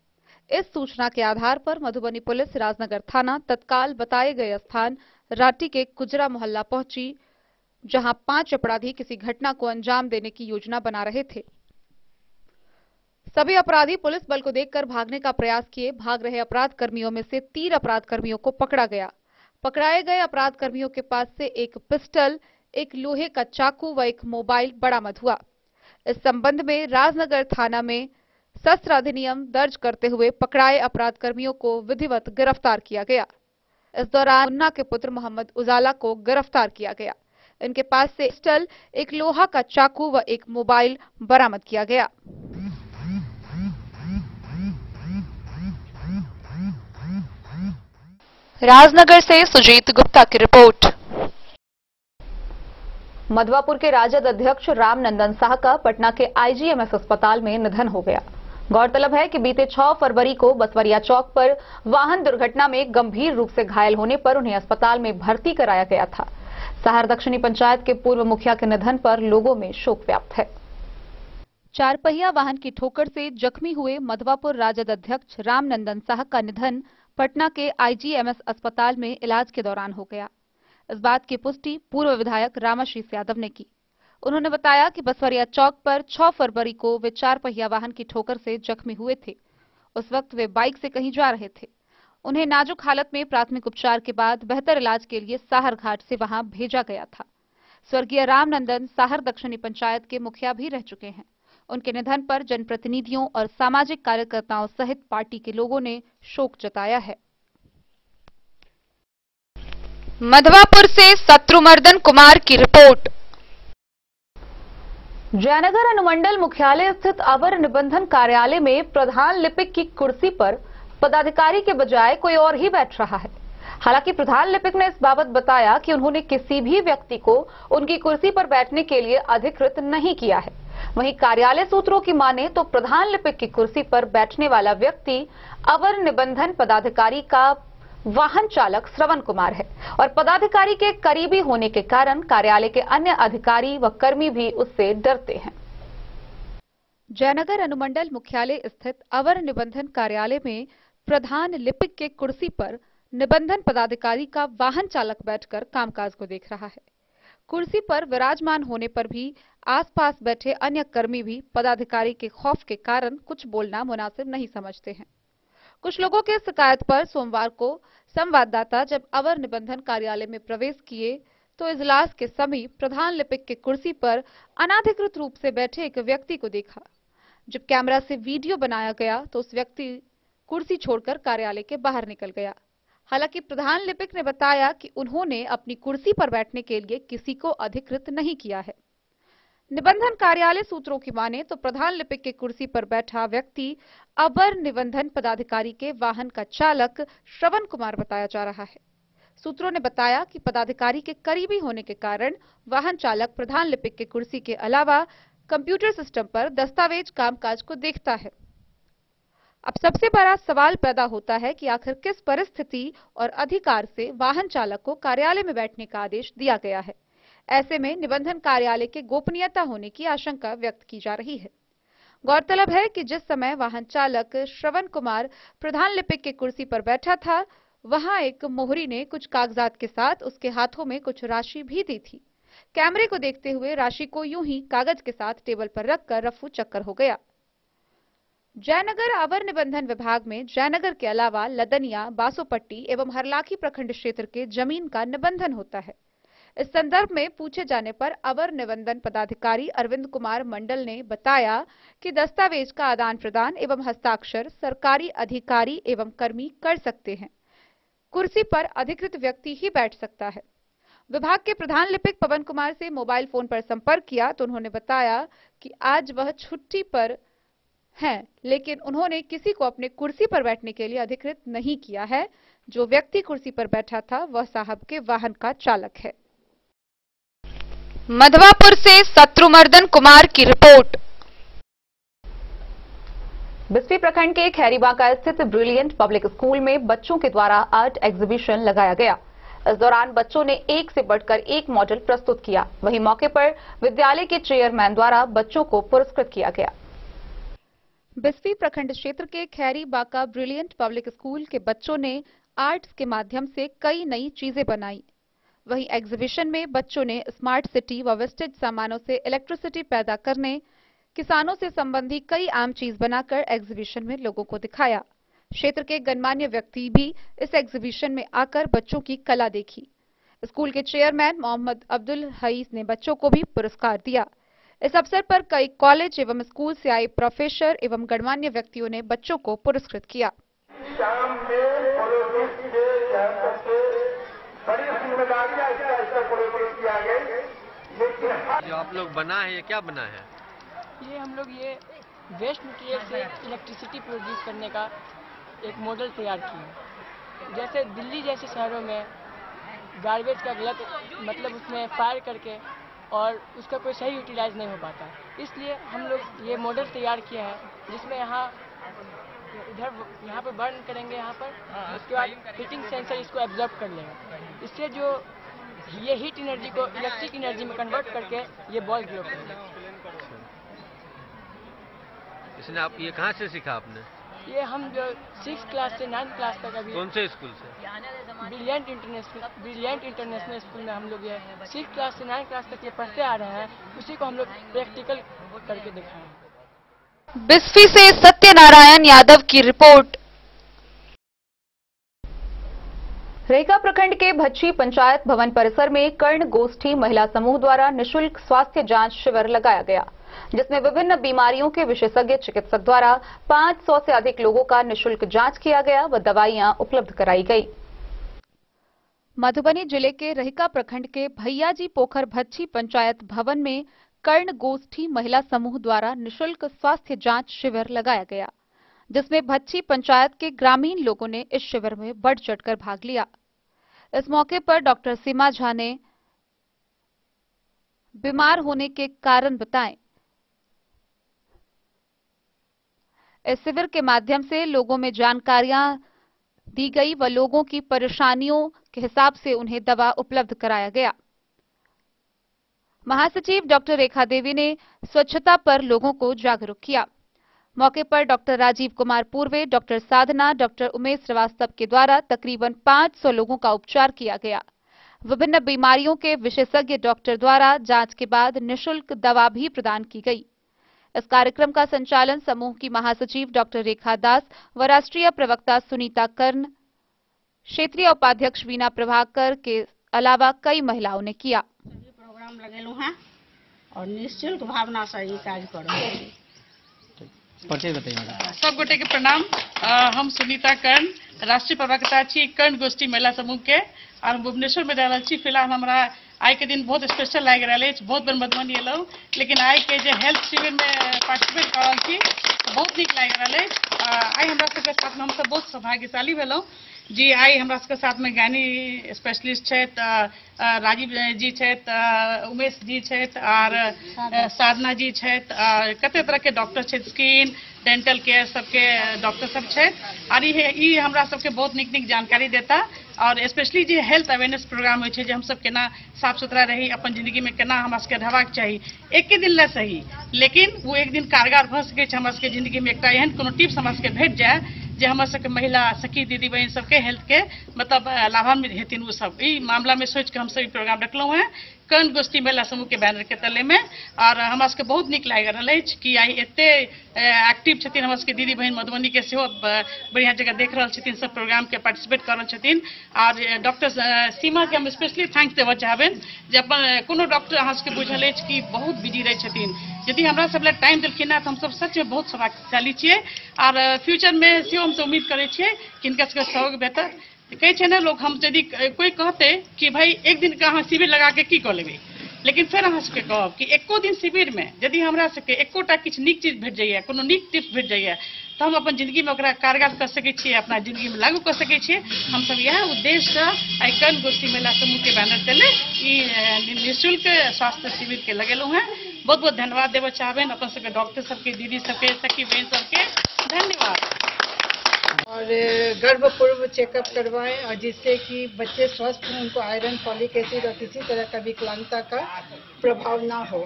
इस सूचना के आधार पर मधुबनी पुलिस राजनगर थाना तत्काल बताए गए स्थान रांची के कुजरा मोहल्ला पहुंची, जहां 5 अपराधी किसी घटना को अंजाम देने की योजना बना रहे थे। सभी अपराधी पुलिस बल को देखकर भागने का प्रयास किए। भाग रहे अपराध कर्मियों में से 3 अपराध कर्मियों को पकड़ा गया। पकड़ाए गए अपराध कर्मियों के पास से एक पिस्टल, एक लोहे का चाकू व एक मोबाइल बरामद हुआ। इस संबंध में राजनगर थाना में शस्त्र अधिनियम दर्ज करते हुए पकड़ाए अपराध कर्मियों को विधिवत गिरफ्तार किया गया। इस दौरान मुन्ना के पुत्र मोहम्मद उजाला को गिरफ्तार किया गया। इनके पास से पिस्टल, एक लोहा का चाकू व एक मोबाइल बरामद किया गया। राजनगर से सुजीत गुप्ता की रिपोर्ट। मधवापुर के राजद अध्यक्ष रामनंदन साह का पटना के आईजीएमएस अस्पताल में निधन हो गया। गौरतलब है कि बीते 6 फरवरी को बसवरिया चौक पर वाहन दुर्घटना में गंभीर रूप से घायल होने पर उन्हें अस्पताल में भर्ती कराया गया था। साहर दक्षिणी पंचायत के पूर्व मुखिया के निधन पर लोगों में शोक व्याप्त है। 4 पहिया वाहन की ठोकर से जख्मी हुए मधवापुर राजद अध्यक्ष रामनंदन साह का निधन पटना के आईजीएमएस अस्पताल में इलाज के दौरान हो गया। इस बात की पुष्टि पूर्व विधायक रामाशीष यादव ने की। उन्होंने बताया कि बसवरिया चौक पर 6 फरवरी को वे 4 पहिया वाहन की ठोकर से जख्मी हुए थे। उस वक्त वे बाइक से कहीं जा रहे थे। उन्हें नाजुक हालत में प्राथमिक उपचार के बाद बेहतर इलाज के लिए साहर घाट से वहां भेजा गया था। स्वर्गीय रामनंदन साहर दक्षिणी पंचायत के मुखिया भी रह चुके हैं। उनके निधन पर जनप्रतिनिधियों और सामाजिक कार्यकर्ताओं सहित पार्टी के लोगों ने शोक जताया है। मधवापुर से शत्रुमर्दन कुमार की रिपोर्ट। जयनगर अनुमंडल मुख्यालय स्थित अवर निबंधन कार्यालय में प्रधान लिपिक की कुर्सी पर पदाधिकारी के बजाय कोई और ही बैठ रहा है। हालांकि प्रधान लिपिक ने इस बाबत बताया कि उन्होंने किसी भी व्यक्ति को उनकी कुर्सी पर बैठने के लिए अधिकृत नहीं किया है। वहीं कार्यालय सूत्रों की माने तो प्रधान लिपिक की कुर्सी पर बैठने वाला व्यक्ति अवर निबंधन पदाधिकारी का वाहन चालक श्रवण कुमार है और पदाधिकारी के करीबी होने के कारण कार्यालय के अन्य अधिकारी व कर्मी भी उससे डरते हैं। जयनगर अनुमंडल मुख्यालय स्थित अवर निबंधन कार्यालय में प्रधान लिपिक के कुर्सी पर निबंधन पदाधिकारी का वाहन चालक बैठकर कामकाज को देख रहा है। कुर्सी पर विराजमान होने पर भी आसपास बैठे अन्य कर्मी भी पदाधिकारी के खौफ के कारण कुछ बोलना मुनासिब नहीं समझते हैं। कुछ लोगों के शिकायत पर सोमवार को संवाददाता जब अवर निबंधन कार्यालय में प्रवेश किए तो इजलास के समय प्रधान लिपिक के कुर्सी पर अनाधिकृत रूप से बैठे एक व्यक्ति को देखा। जब कैमरा से वीडियो बनाया गया तो उस व्यक्ति कुर्सी छोड़कर कार्यालय के बाहर निकल गया। हालांकि प्रधान लिपिक ने बताया कि उन्होंने अपनी कुर्सी पर बैठने के लिए किसी को अधिकृत नहीं किया है। निबंधन कार्यालय सूत्रों की माने तो प्रधान लिपिक के कुर्सी पर बैठा व्यक्ति अवर निबंधन पदाधिकारी के वाहन का चालक श्रवण कुमार बताया जा रहा है। सूत्रों ने बताया कि पदाधिकारी के करीबी होने के कारण वाहन चालक प्रधान लिपिक के कुर्सी के अलावा कंप्यूटर सिस्टम पर दस्तावेज कामकाज को देखता है। अब सबसे बड़ा सवाल पैदा होता है कि आखिर किस परिस्थिति और अधिकार से वाहन चालक को कार्यालय में बैठने का आदेश दिया गया है। ऐसे में निबंधन कार्यालय के गोपनीयता होने की आशंका व्यक्त की जा रही है। गौरतलब है कि जिस समय वाहन चालक श्रवण कुमार प्रधान लिपिक के कुर्सी पर बैठा था, वहां एक मोहरी ने कुछ कागजात के साथ उसके हाथों में कुछ राशि भी दी थी। कैमरे को देखते हुए राशि को यूं ही कागज के साथ टेबल पर रखकर रफू चक्कर हो गया। जयनगर अवर निबंधन विभाग में जयनगर के अलावा लदनिया, बासोपट्टी एवं हरलाखी प्रखंड क्षेत्र के जमीन का निबंधन होता है। इस संदर्भ में पूछे जाने पर अवर निबंधन पदाधिकारी अरविंद कुमार मंडल ने बताया कि दस्तावेज का आदान प्रदान एवं हस्ताक्षर सरकारी अधिकारी एवं कर्मी कर सकते हैं। कुर्सी पर अधिकृत व्यक्ति ही बैठ सकता है। विभाग के प्रधान लिपिक पवन कुमार से मोबाइल फोन पर संपर्क किया तो उन्होंने बताया कि आज वह छुट्टी पर हैं, लेकिन उन्होंने किसी को अपने कुर्सी पर बैठने के लिए अधिकृत नहीं किया है। जो व्यक्ति कुर्सी पर बैठा था वह साहब के वाहन का चालक है। मधवापुर से शत्रुमर्दन कुमार की रिपोर्ट। बिस्फी प्रखंड के खैरीबांका स्थित ब्रिलियंट पब्लिक स्कूल में बच्चों के द्वारा आर्ट एग्जीबिशन लगाया गया। इस दौरान बच्चों ने एक से बढ़कर एक मॉडल प्रस्तुत किया। वहीं मौके पर विद्यालय के चेयरमैन द्वारा बच्चों को पुरस्कृत किया गया। बिस्फी प्रखंड क्षेत्र के खैरीबांका ब्रिलियंट पब्लिक स्कूल के बच्चों ने आर्ट्स के माध्यम से कई नई चीजें बनाई। वहीं एग्जीबिशन में बच्चों ने स्मार्ट सिटी व वेस्टेज सामानों से इलेक्ट्रिसिटी पैदा करने, किसानों से संबंधी कई आम चीज बनाकर एग्जीबिशन में लोगों को दिखाया। क्षेत्र के गणमान्य व्यक्ति भी इस एग्जीबिशन में आकर बच्चों की कला देखी। स्कूल के चेयरमैन मोहम्मद अब्दुल हईस ने बच्चों को भी पुरस्कार दिया। इस अवसर पर कई कॉलेज एवं स्कूल से आए प्रोफेसर एवं गणमान्य व्यक्तियों ने बच्चों को पुरस्कृत किया। जो आप लोग बना है ये क्या बना है? ये हम लोग ये वेस्ट मटेरियल से इलेक्ट्रिसिटी प्रोड्यूस करने का एक मॉडल तैयार किए। जैसे दिल्ली जैसे शहरों में गार्बेज का गलत मतलब उसमें फायर करके और उसका कोई सही यूटिलाइज नहीं हो पाता, इसलिए हम लोग ये मॉडल तैयार किया है जिसमें यहाँ पर बर्न करेंगे, यहाँ पर उसके बाद हीटिंग सेंसर इसको एब्जॉर्ब कर लेगा। इससे जो ये हीट एनर्जी को इलेक्ट्रिक एनर्जी में कन्वर्ट करके ये बॉल ग्लो करेगा। इसने आप ये कहाँ से सीखा आपने? ये हम जो 6th क्लास से 9th क्लास तक अभी। कौन से स्कूल से? ब्रिलियंट इंटरनेशनल स्कूल में हम लोग ये 6th क्लास से 9th क्लास तक ये पढ़ते आ रहे हैं, उसी को हम लोग प्रैक्टिकल करके दिखाएं। बिस्फी से सत्यनारायण यादव की रिपोर्ट। रेखा प्रखंड के भच्छी पंचायत भवन परिसर में कर्ण गोष्ठी महिला समूह द्वारा निःशुल्क स्वास्थ्य जांच शिविर लगाया गया, जिसमें विभिन्न बीमारियों के विशेषज्ञ चिकित्सक द्वारा 500 से अधिक लोगों का निःशुल्क जांच किया गया व दवाइयां उपलब्ध कराई गई। मधुबनी जिले के रेखा प्रखंड के भैयाजी पोखर भच्छी पंचायत भवन में कर्ण गोष्ठी महिला समूह द्वारा निःशुल्क स्वास्थ्य जांच शिविर लगाया गया, जिसमें भच्छी पंचायत के ग्रामीण लोगों ने इस शिविर में बढ़ चढ़कर भाग लिया। इस मौके पर डॉक्टर सीमा झा ने बीमार होने के कारण बताएं। इस शिविर के माध्यम से लोगों में जानकारियां दी गई व लोगों की परेशानियों के हिसाब से उन्हें दवा उपलब्ध कराया गया। महासचिव डॉक्टर रेखा देवी ने स्वच्छता पर लोगों को जागरूक किया। मौके पर डॉक्टर राजीव कुमार पूर्वे, डॉक्टर साधना, डॉक्टर उमेश श्रीवास्तव के द्वारा तकरीबन 500 लोगों का उपचार किया गया। विभिन्न बीमारियों के विशेषज्ञ डॉक्टर द्वारा जांच के बाद निःशुल्क दवा भी प्रदान की गई। इस कार्यक्रम का संचालन समूह की महासचिव डॉक्टर रेखा दास व राष्ट्रीय प्रवक्ता सुनीता कर्ण, क्षेत्रीय उपाध्यक्ष वीना प्रभाकर के अलावा कई महिलाओं ने किया। प्रोग्राम लगेलू हैं और निःशुल्क भावना से ये कार्य करो। सब गोटे के प्रणाम। हम सुनीता कर्ण, राष्ट्रीय प्रवक्ता छी कर्ण गोष्ठी महिला समूह के, और हम भुवनेश्वर में रह छी। फिलहाल हमारा आई के दिन बहुत स्पेशल लाग रहा है, बहुत बड़ मधुबनी एलौ, लेकिन आई के जो हेल्थ शिविर में पार्टिसिपेट कर रहा छी बहुत निक लाग रहा है। आई हमरा सबके साथ में हम सब बहुत सौभाग्यशाली भेलौ जी। आई हमरा सबके साथ में गायनी स्पेशलिस्ट छथि, राजीव जी छथि, उमेश जी छथि और साधना जी छथि, कते तरह के डॉक्टर छथि, स्किन डेंटल केयर सबके डॉक्टर सब छथि। और ई हमरा सबके बहुत निक निक जानकारी देता, और स्पेशली जो हेल्थ अवेयरनेस प्रोग्राम होइ छै जे हम सब केना साफ सुथरा रही, अपन जिंदगी में केना हमरा सबके रहबाक चाही। एक के दिन ला सही, लेकिन वो एक दिन कारगर भ सकै छै हमरा सबके जिंदगी में। एकटा एहन कोनो टिप्स हमरा सबके भेट जाए जे हमर सबके महिला सखी दीदी बहन सबके हेल्थ के मतलब लाभान्वित हेथिन। वो सब ई मामला में सोच के हम सब प्रोग्राम रखलहुँ हैं कर्ण गोष्ठी महिला समूह के बैनर के तले में। और हमरा सबके बहुत निक लागि रहल अछि कि आई एते एक्टिव छथिन हमर सबके दीदी बहन मधुबनी के सेहो बढ़िया जगह देख रहल छथिन, सब प्रोग्राम के पार्टिसिपेट कर रहल छथिन। और डॉक्टर सीमा के हम स्पेशली थैंक्स देबऽ चाहबनि जे अपन कोनो डॉक्टर अहाँ सबके बुझल अछि कि बहुत बिजी रहै छथिन। यदि हमरा सब लए टाइम देलखिन हैं तो हम सब सच में बहुत सौभाग्यशाली छियै। और फ्यूचर में सेहो हम सब उम्मीद करै छियै कि हिनका सबके सहयोग बेहतर कहे छे ना लोग हम यदि कोई कहते कि भाई एक दिन का अहाँ शिविर लगा के की कऽ लेबै, लेकिन फिर अहाँ सबके कहब कि एको दिन शिविर में यदि हमरा सबके एकोटा किछु नीक चीज भेट जाइए, कोनो नीक टिप्स भेट जाइए, तो हम अपन जिंदगी में ओकरा कारगर कर सकै छियै, अपना जिंदगी में लागू कर सकै छियै। हम सब यह उद्देश्य से आइ कर्ण गोष्ठी मेला समूह के बैनर तले ई निःशुल्क स्वास्थ्य शिविर के लगेलहुँ हैं। बहुत बहुत धन्यवाद देवे चाहबेन अपन सबके डॉक्टर सबके, दीदी सबके, सखी बहन सबके धन्यवाद। और गर्भ पूर्व चेकअप करवाएं और जिससे कि बच्चे स्वस्थ हों, उनको आयरन, फॉलिक एसिड और किसी तरह का विकलांगता का प्रभाव ना हो।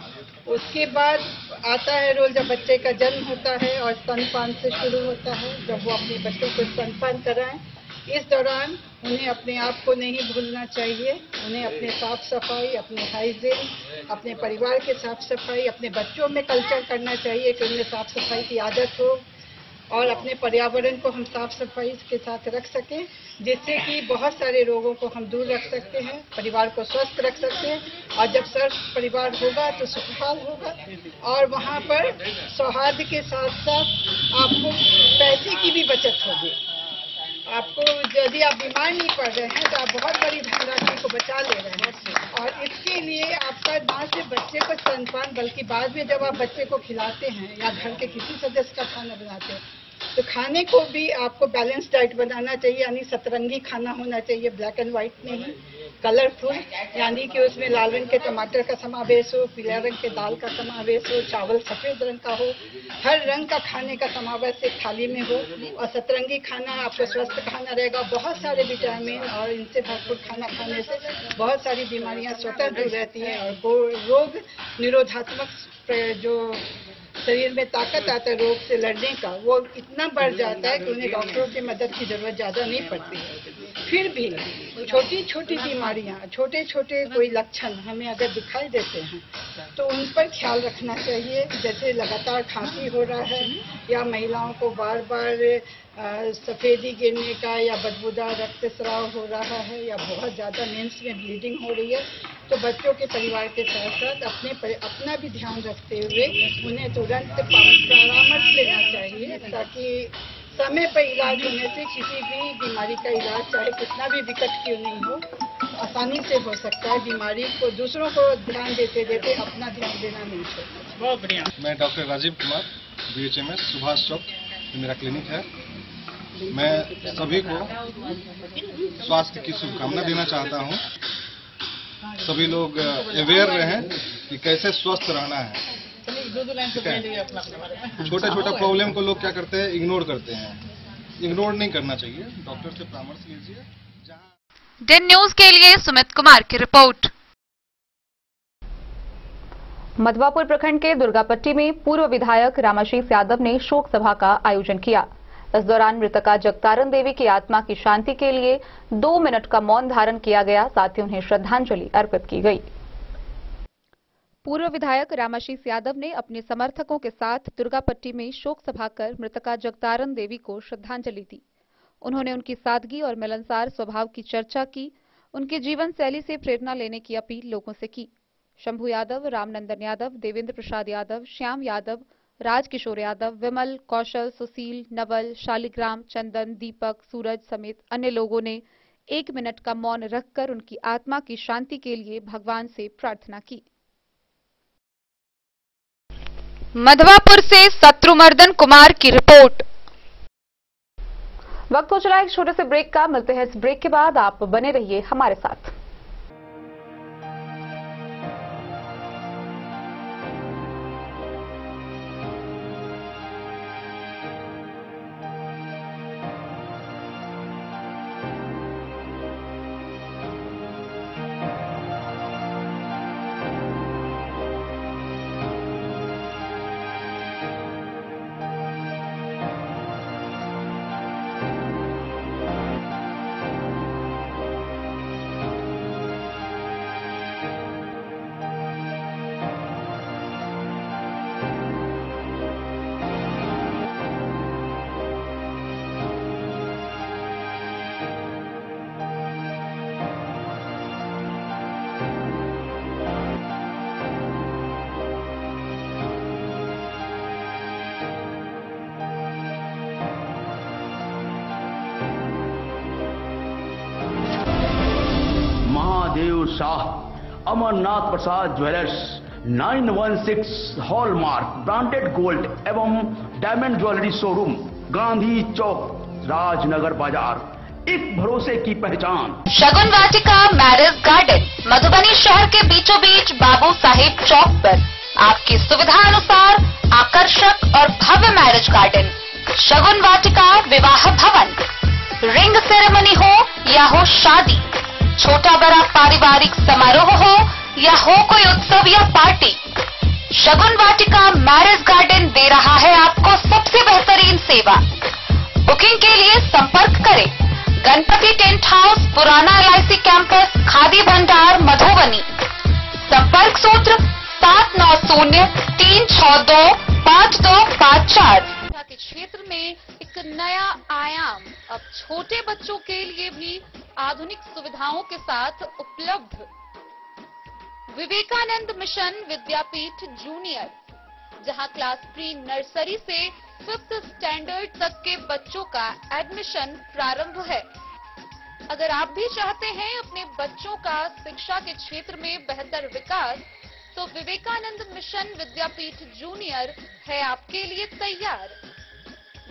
उसके बाद आता है रोल जब बच्चे का जन्म होता है और स्तनपान से शुरू होता है, जब वो अपने बच्चों को स्तनपान कराएं। इस दौरान उन्हें अपने आप को नहीं भूलना चाहिए, उन्हें अपने साफ सफाई, अपने हाइजीन, अपने परिवार के साफ सफाई, अपने बच्चों में कल्चर करना चाहिए कि उन्हें साफ सफाई की आदत हो और अपने पर्यावरण को हम साफ सफाई के साथ रख सकें, जिससे कि बहुत सारे रोगों को हम दूर रख सकते हैं, परिवार को स्वस्थ रख सकते हैं। और जब स्वस्थ परिवार होगा तो सुखहाल होगा और वहाँ पर सौहार्द के साथ साथ आपको पैसे की भी बचत होगी। आपको यदि आप बीमार नहीं पड़ रहे हैं तो आप बहुत बड़ी धनराशि को बचा ले रहे हैं। और इसके लिए आपका ना सिर्फ बच्चे को स्तनपान, बल्कि बाद में जब आप बच्चे को खिलाते हैं या घर के किसी सदस्य का खाना बनाते हैं तो खाने को भी आपको बैलेंस डाइट बनाना चाहिए, यानी सतरंगी खाना होना चाहिए, ब्लैक एंड व्हाइट नहीं, कलरफुल, यानी कि उसमें लाल रंग के टमाटर का समावेश हो, पीला रंग के दाल का समावेश हो, चावल सफेद रंग का हो, हर रंग का खाने का समावेश एक थाली में हो। और सतरंगी खाना आपको स्वस्थ खाना रहेगा। बहुत सारे विटामिन और इनसे भरपूर खाना खाने से बहुत सारी बीमारियां स्वतः दूर रहती हैं और रोग निरोधात्मक जो शरीर में ताकत आता है रोग से लड़ने का, वो इतना बढ़ जाता है कि उन्हें डॉक्टरों की मदद की जरूरत ज़्यादा नहीं पड़ती है। फिर भी छोटी छोटी बीमारियां, छोटे छोटे कोई लक्षण हमें अगर दिखाई देते हैं तो उन पर ख्याल रखना चाहिए। जैसे लगातार खांसी हो रहा है या महिलाओं को बार बार सफ़ेदी गिरने का या बदबूदार रक्तस्राव हो रहा है या बहुत ज़्यादा मेंस में ब्लीडिंग हो रही है, तो बच्चों के परिवार के साथ साथ अपना भी ध्यान रखते हुए उन्हें तुरंत परामर्श लेना चाहिए, ताकि समय पर इलाज होने से किसी भी बीमारी का इलाज चाहे कितना भी विकट क्यों नहीं हो, आसानी से हो सकता है। बीमारी को दूसरों को ध्यान देते देते अपना ध्यान देना नहीं चाहिए। बहुत बढ़िया। मैं डॉक्टर राजीव कुमार, BHMS, सुभाष चौक मेरा क्लिनिक है। मैं सभी को स्वास्थ्य की शुभकामना देना चाहता हूँ। सभी लोग अवेयर रहें कि कैसे स्वस्थ रहना है। छोटा छोटा प्रॉब्लम को लोग क्या करते हैं, इग्नोर करते हैं। इग्नोर नहीं करना चाहिए, डॉक्टर से परामर्श लीजिए। दिन न्यूज के लिए सुमित कुमार की रिपोर्ट। मधवापुर प्रखंड के दुर्गापट्टी में पूर्व विधायक रामाशीष यादव ने शोक सभा का आयोजन किया। इस दौरान मृतका जगतारण देवी की आत्मा की शांति के लिए 2 मिनट का मौन धारण किया गया, साथ ही उन्हें श्रद्धांजलि अर्पित की गई। पूर्व विधायक रामाशीष यादव ने अपने समर्थकों के साथ दुर्गापट्टी में शोक सभा कर मृतका जगतारण देवी को श्रद्धांजलि दी। उन्होंने उनकी सादगी और मिलनसार स्वभाव की चर्चा की, उनकी जीवन शैली से प्रेरणा लेने की अपील लोगों से की। शंभू यादव, रामनंदन यादव, देवेंद्र प्रसाद यादव, श्याम यादव, राजकिशोर यादव, विमल, कौशल, सुशील, नवल, शालिग्राम, चंदन, दीपक, सूरज समेत अन्य लोगों ने 1 मिनट का मौन रखकर उनकी आत्मा की शांति के लिए भगवान से प्रार्थना की। मधवापुर से शत्रुमर्दन कुमार की रिपोर्ट। वक्त हो चला एक छोटे से ब्रेक का, मिलते हैं इस ब्रेक के बाद। आप बने रहिए हमारे साथ। अर्जुन शाह, अमरनाथ प्रसाद ज्वेलर्स, 916 हॉलमार्क ब्रांडेड गोल्ड एवं डायमंड ज्वेलरी शोरूम, गांधी चौक, राजनगर बाजार, एक भरोसे की पहचान। शगुन वाटिका मैरिज गार्डन, मधुबनी शहर के बीचों बीच बाबू साहेब चौक पर आपकी सुविधा अनुसार आकर्षक और भव्य मैरिज गार्डन। शगुन वाटिका विवाह भवन, रिंग सेरेमनी हो या हो शादी, छोटा बड़ा पारिवारिक समारोह हो या हो कोई उत्सव या पार्टी, शगुन वाटिका मैरिज गार्डन दे रहा है आपको सबसे बेहतरीन सेवा। बुकिंग के लिए संपर्क करें गणपति टेंट हाउस, पुराना LIC कैंपस, खादी भंडार, मधुबनी। संपर्क सूत्र 7903625254। के क्षेत्र में एक नया आयाम अब छोटे बच्चों के लिए भी आधुनिक सुविधाओं के साथ उपलब्ध। विवेकानंद मिशन विद्यापीठ जूनियर, जहां क्लास प्री नर्सरी से 5th स्टैंडर्ड तक के बच्चों का एडमिशन प्रारंभ है। अगर आप भी चाहते हैं अपने बच्चों का शिक्षा के क्षेत्र में बेहतर विकास, तो विवेकानंद मिशन विद्यापीठ जूनियर है आपके लिए तैयार।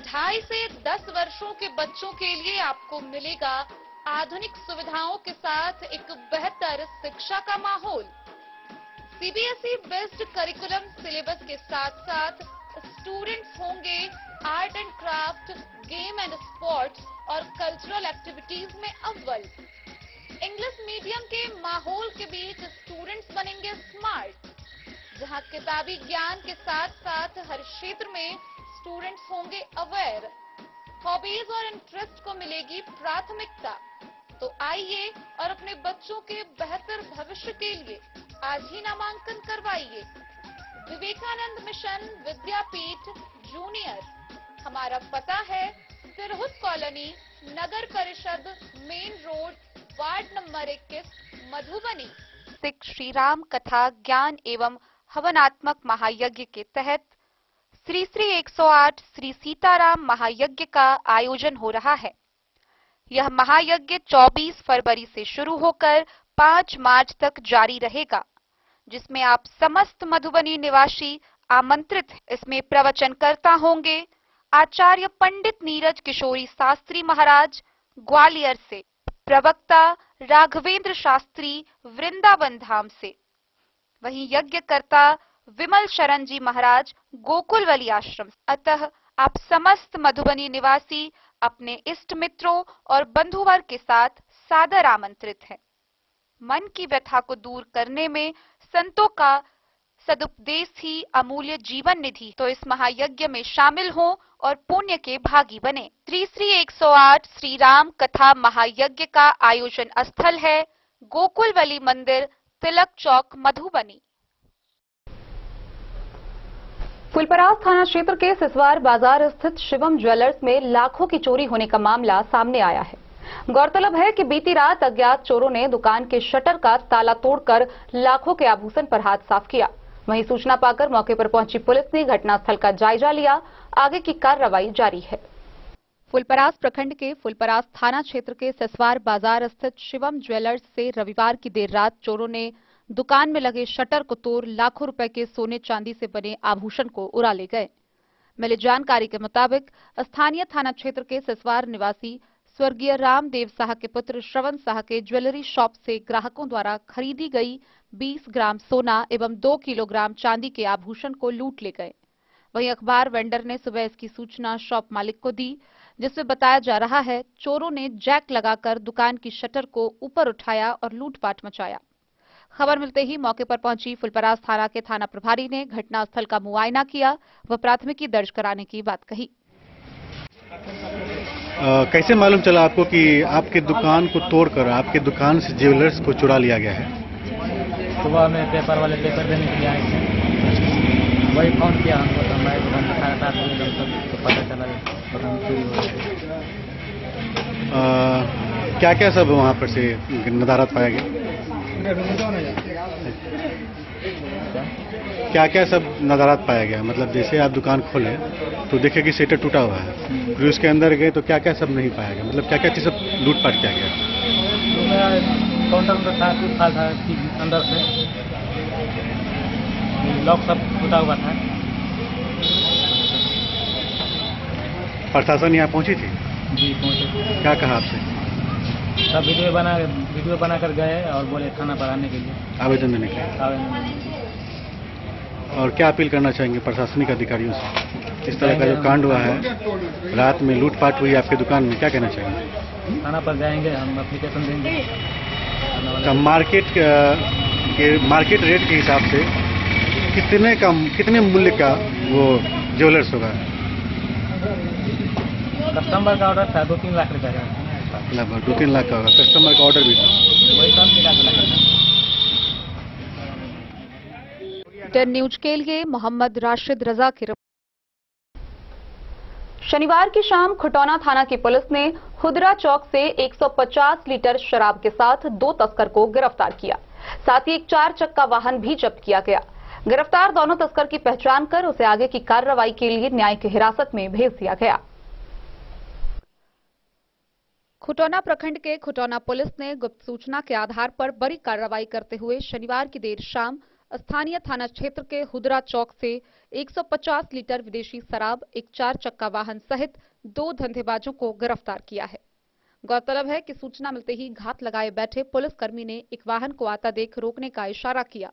2.5 से 10 वर्षों के बच्चों के लिए आपको मिलेगा आधुनिक सुविधाओं के साथ एक बेहतर शिक्षा का माहौल। CBSE बेस्ड करिकुलम सिलेबस के साथ साथ स्टूडेंट्स होंगे art and craft, game and sports और कल्चरल एक्टिविटीज में अव्वल। इंग्लिश मीडियम के माहौल के बीच स्टूडेंट्स बनेंगे स्मार्ट, जहां किताबी ज्ञान के साथ साथ हर क्षेत्र में स्टूडेंट्स होंगे अवेयर। हॉबीज और इंटरेस्ट को मिलेगी प्राथमिकता। तो आइए और अपने बच्चों के बेहतर भविष्य के लिए आज ही नामांकन करवाइए। विवेकानंद मिशन विद्यापीठ जूनियर, हमारा पता है तिरहुत कॉलोनी, नगर परिषद, main road, ward number 21, Madhubani. Sikh Shri Ram कथा ज्ञान एवं हवनात्मक महायज्ञ के तहत श्री 108 श्री सीताराम महायज्ञ का आयोजन हो रहा है। यह महायज्ञ 24 फरवरी से शुरू होकर 5 मार्च तक जारी रहेगा, जिसमें आप समस्त मधुबनी निवासी आमंत्रित हैं। इसमें प्रवचनकर्ता होंगे आचार्य पंडित नीरज किशोरी शास्त्री महाराज ग्वालियर से, प्रवक्ता राघवेंद्र शास्त्री वृंदावन धाम से, वहीं यज्ञकर्ता विमल शरण जी महाराज गोकुलवली आश्रम। अतः आप समस्त मधुबनी निवासी अपने इष्ट मित्रों और बंधु वर्ग के साथ सादर आमंत्रित हैं। मन की व्यथा को दूर करने में संतों का सदुपदेश ही अमूल्य जीवन निधि। तो इस महायज्ञ में शामिल हों और पुण्य के भागी बने। श्री 108 श्री राम कथा महायज्ञ का आयोजन स्थल है गोकुलवली मंदिर, तिलक चौक, मधुबनी। फुलपरास थाना क्षेत्र के सिसवार बाजार स्थित शिवम ज्वेलर्स में लाखों की चोरी होने का मामला सामने आया है। गौरतलब है कि बीती रात अज्ञात चोरों ने दुकान के शटर का ताला तोड़कर लाखों के आभूषण पर हाथ साफ किया। वहीं सूचना पाकर मौके पर पहुंची पुलिस ने घटनास्थल का जायजा लिया। आगे की कार्रवाई जारी है। फुलपरास प्रखंड के फुलपरास थाना क्षेत्र के सिसवार बाजार स्थित शिवम ज्वेलर्स से रविवार की देर रात चोरों ने दुकान में लगे शटर को तोड़ लाखों रुपए के सोने चांदी से बने आभूषण को उड़ा ले गए। मिली जानकारी के मुताबिक स्थानीय थाना क्षेत्र के सिसवार निवासी स्वर्गीय रामदेव साह के पुत्र श्रवण साह के ज्वेलरी शॉप से ग्राहकों द्वारा खरीदी गई 20 ग्राम सोना एवं 2 किलोग्राम चांदी के आभूषण को लूट ले गए। वहीं अखबार वेंडर ने सुबह इसकी सूचना शॉप मालिक को दी, जिसमें बताया जा रहा है चोरों ने जैक लगाकर दुकान की शटर को ऊपर उठाया और लूटपाट मचाया। खबर मिलते ही मौके पर पहुंची फुलपरास थाना के थाना प्रभारी ने घटनास्थल का मुआयना किया व प्राथमिकी दर्ज कराने की बात कही। कैसे मालूम चला आपको कि आपके दुकान को तोड़कर आपके दुकान से ज्वेलर्स को चुरा लिया गया है? सुबह में पेपर वाले पेपर देने के लिए आए थे, वही फोन किया हमको, तो हमारे दुकान का सारा तो पता चला दुकान चोरी हो गई। क्या क्या सब वहाँ पर से नदारत पाया गया? क्या क्या सब नदारत पाया गया? मतलब जैसे आप दुकान खोले तो देखे कि शटर टूटा हुआ है, फिर उसके अंदर गए तो क्या क्या सब नहीं पाया गया? मतलब क्या क्या चीज सब लूटपाट किया गया? काउंटर में था, टूट फाल था अंदर से, लॉक सब टूटा हुआ था। प्रशासन यहाँ पहुंची थी? जी पहुंचे। क्या कहा आपसे? सब वीडियो बनाकर गए और बोले थाना पर आने के लिए, आवेदन देने के लिए। और क्या अपील करना चाहेंगे प्रशासनिक अधिकारियों से? इस तरह का जो कांड हुआ है, रात में लूटपाट हुई आपकी दुकान में, क्या कहना चाहेंगे? थाना पर जाएंगे, हम एप्लीकेशन देंगे। तो मार्केट रेट के हिसाब से कितने मूल्य का वो ज्वेलर्स होगा? कस्टमर का ऑर्डर था 2-3 लाख रुपए का, लगभग 2-3 लाख का होगा। कस्टमर का ऑर्डर भी था, वही सब मिला के। 10 न्यूज के लिए मोहम्मद राशिद रजा की रिपोर्ट। शनिवार की शाम खुटौना थाना की पुलिस ने खुदरा चौक से 150 लीटर शराब के साथ 2 तस्कर को गिरफ्तार किया। साथ ही एक 4 चक्का वाहन भी जब्त किया गया। गिरफ्तार दोनों तस्कर की पहचान कर उसे आगे की कार्रवाई के लिए न्यायिक हिरासत में भेज दिया गया। खुटौना प्रखंड के खुटौना पुलिस ने गुप्त सूचना के आधार पर बड़ी कार्रवाई करते हुए शनिवार की देर शाम स्थानीय थाना क्षेत्र के हुदरा चौक से 150 लीटर विदेशी शराब, एक 4 चक्का वाहन सहित 2 धंधेबाजों को गिरफ्तार किया है। गौरतलब है कि सूचना मिलते ही घात लगाए बैठे पुलिसकर्मी ने एक वाहन को आता देख रोकने का इशारा किया,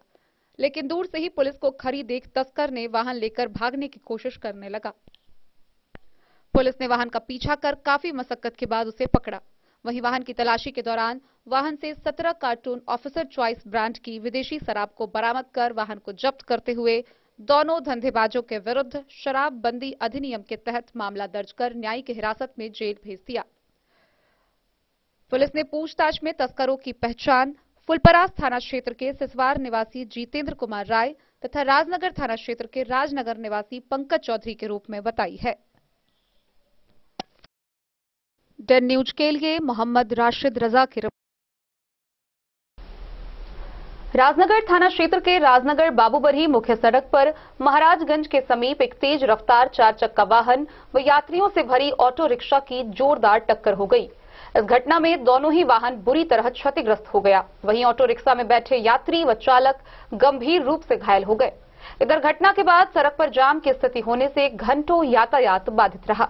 लेकिन दूर से ही पुलिस को खड़ी देख तस्कर ने वाहन लेकर भागने की कोशिश करने लगा। पुलिस ने वाहन का पीछा कर काफी मशक्कत के बाद उसे पकड़ा। वहीं वाहन की तलाशी के दौरान वाहन से 17 कार्टून ऑफिसर चॉइस ब्रांड की विदेशी शराब को बरामद कर वाहन को जब्त करते हुए दोनों धंधेबाजों के विरुद्ध शराबबंदी अधिनियम के तहत मामला दर्ज कर न्यायिक हिरासत में जेल भेज दिया। पुलिस ने पूछताछ में तस्करों की पहचान फुलपरास थाना क्षेत्र के सिसवार निवासी जितेंद्र कुमार राय तथा राजनगर थाना क्षेत्र के राजनगर निवासी पंकज चौधरी के रूप में बताई है। 10 न्यूज के लिए मोहम्मद राशिद रजा की रिपोर्ट। राजनगर थाना क्षेत्र के राजनगर बाबूबरही मुख्य सड़क पर महाराजगंज के समीप एक तेज रफ्तार 4 चक्का वाहन व यात्रियों से भरी ऑटो रिक्शा की जोरदार टक्कर हो गई। इस घटना में दोनों ही वाहन बुरी तरह क्षतिग्रस्त हो गया। वहीं ऑटो रिक्शा में बैठे यात्री व चालक गंभीर रूप से घायल हो गए। इधर घटना के बाद सड़क पर जाम की स्थिति होने से घंटों यातायात बाधित रहा।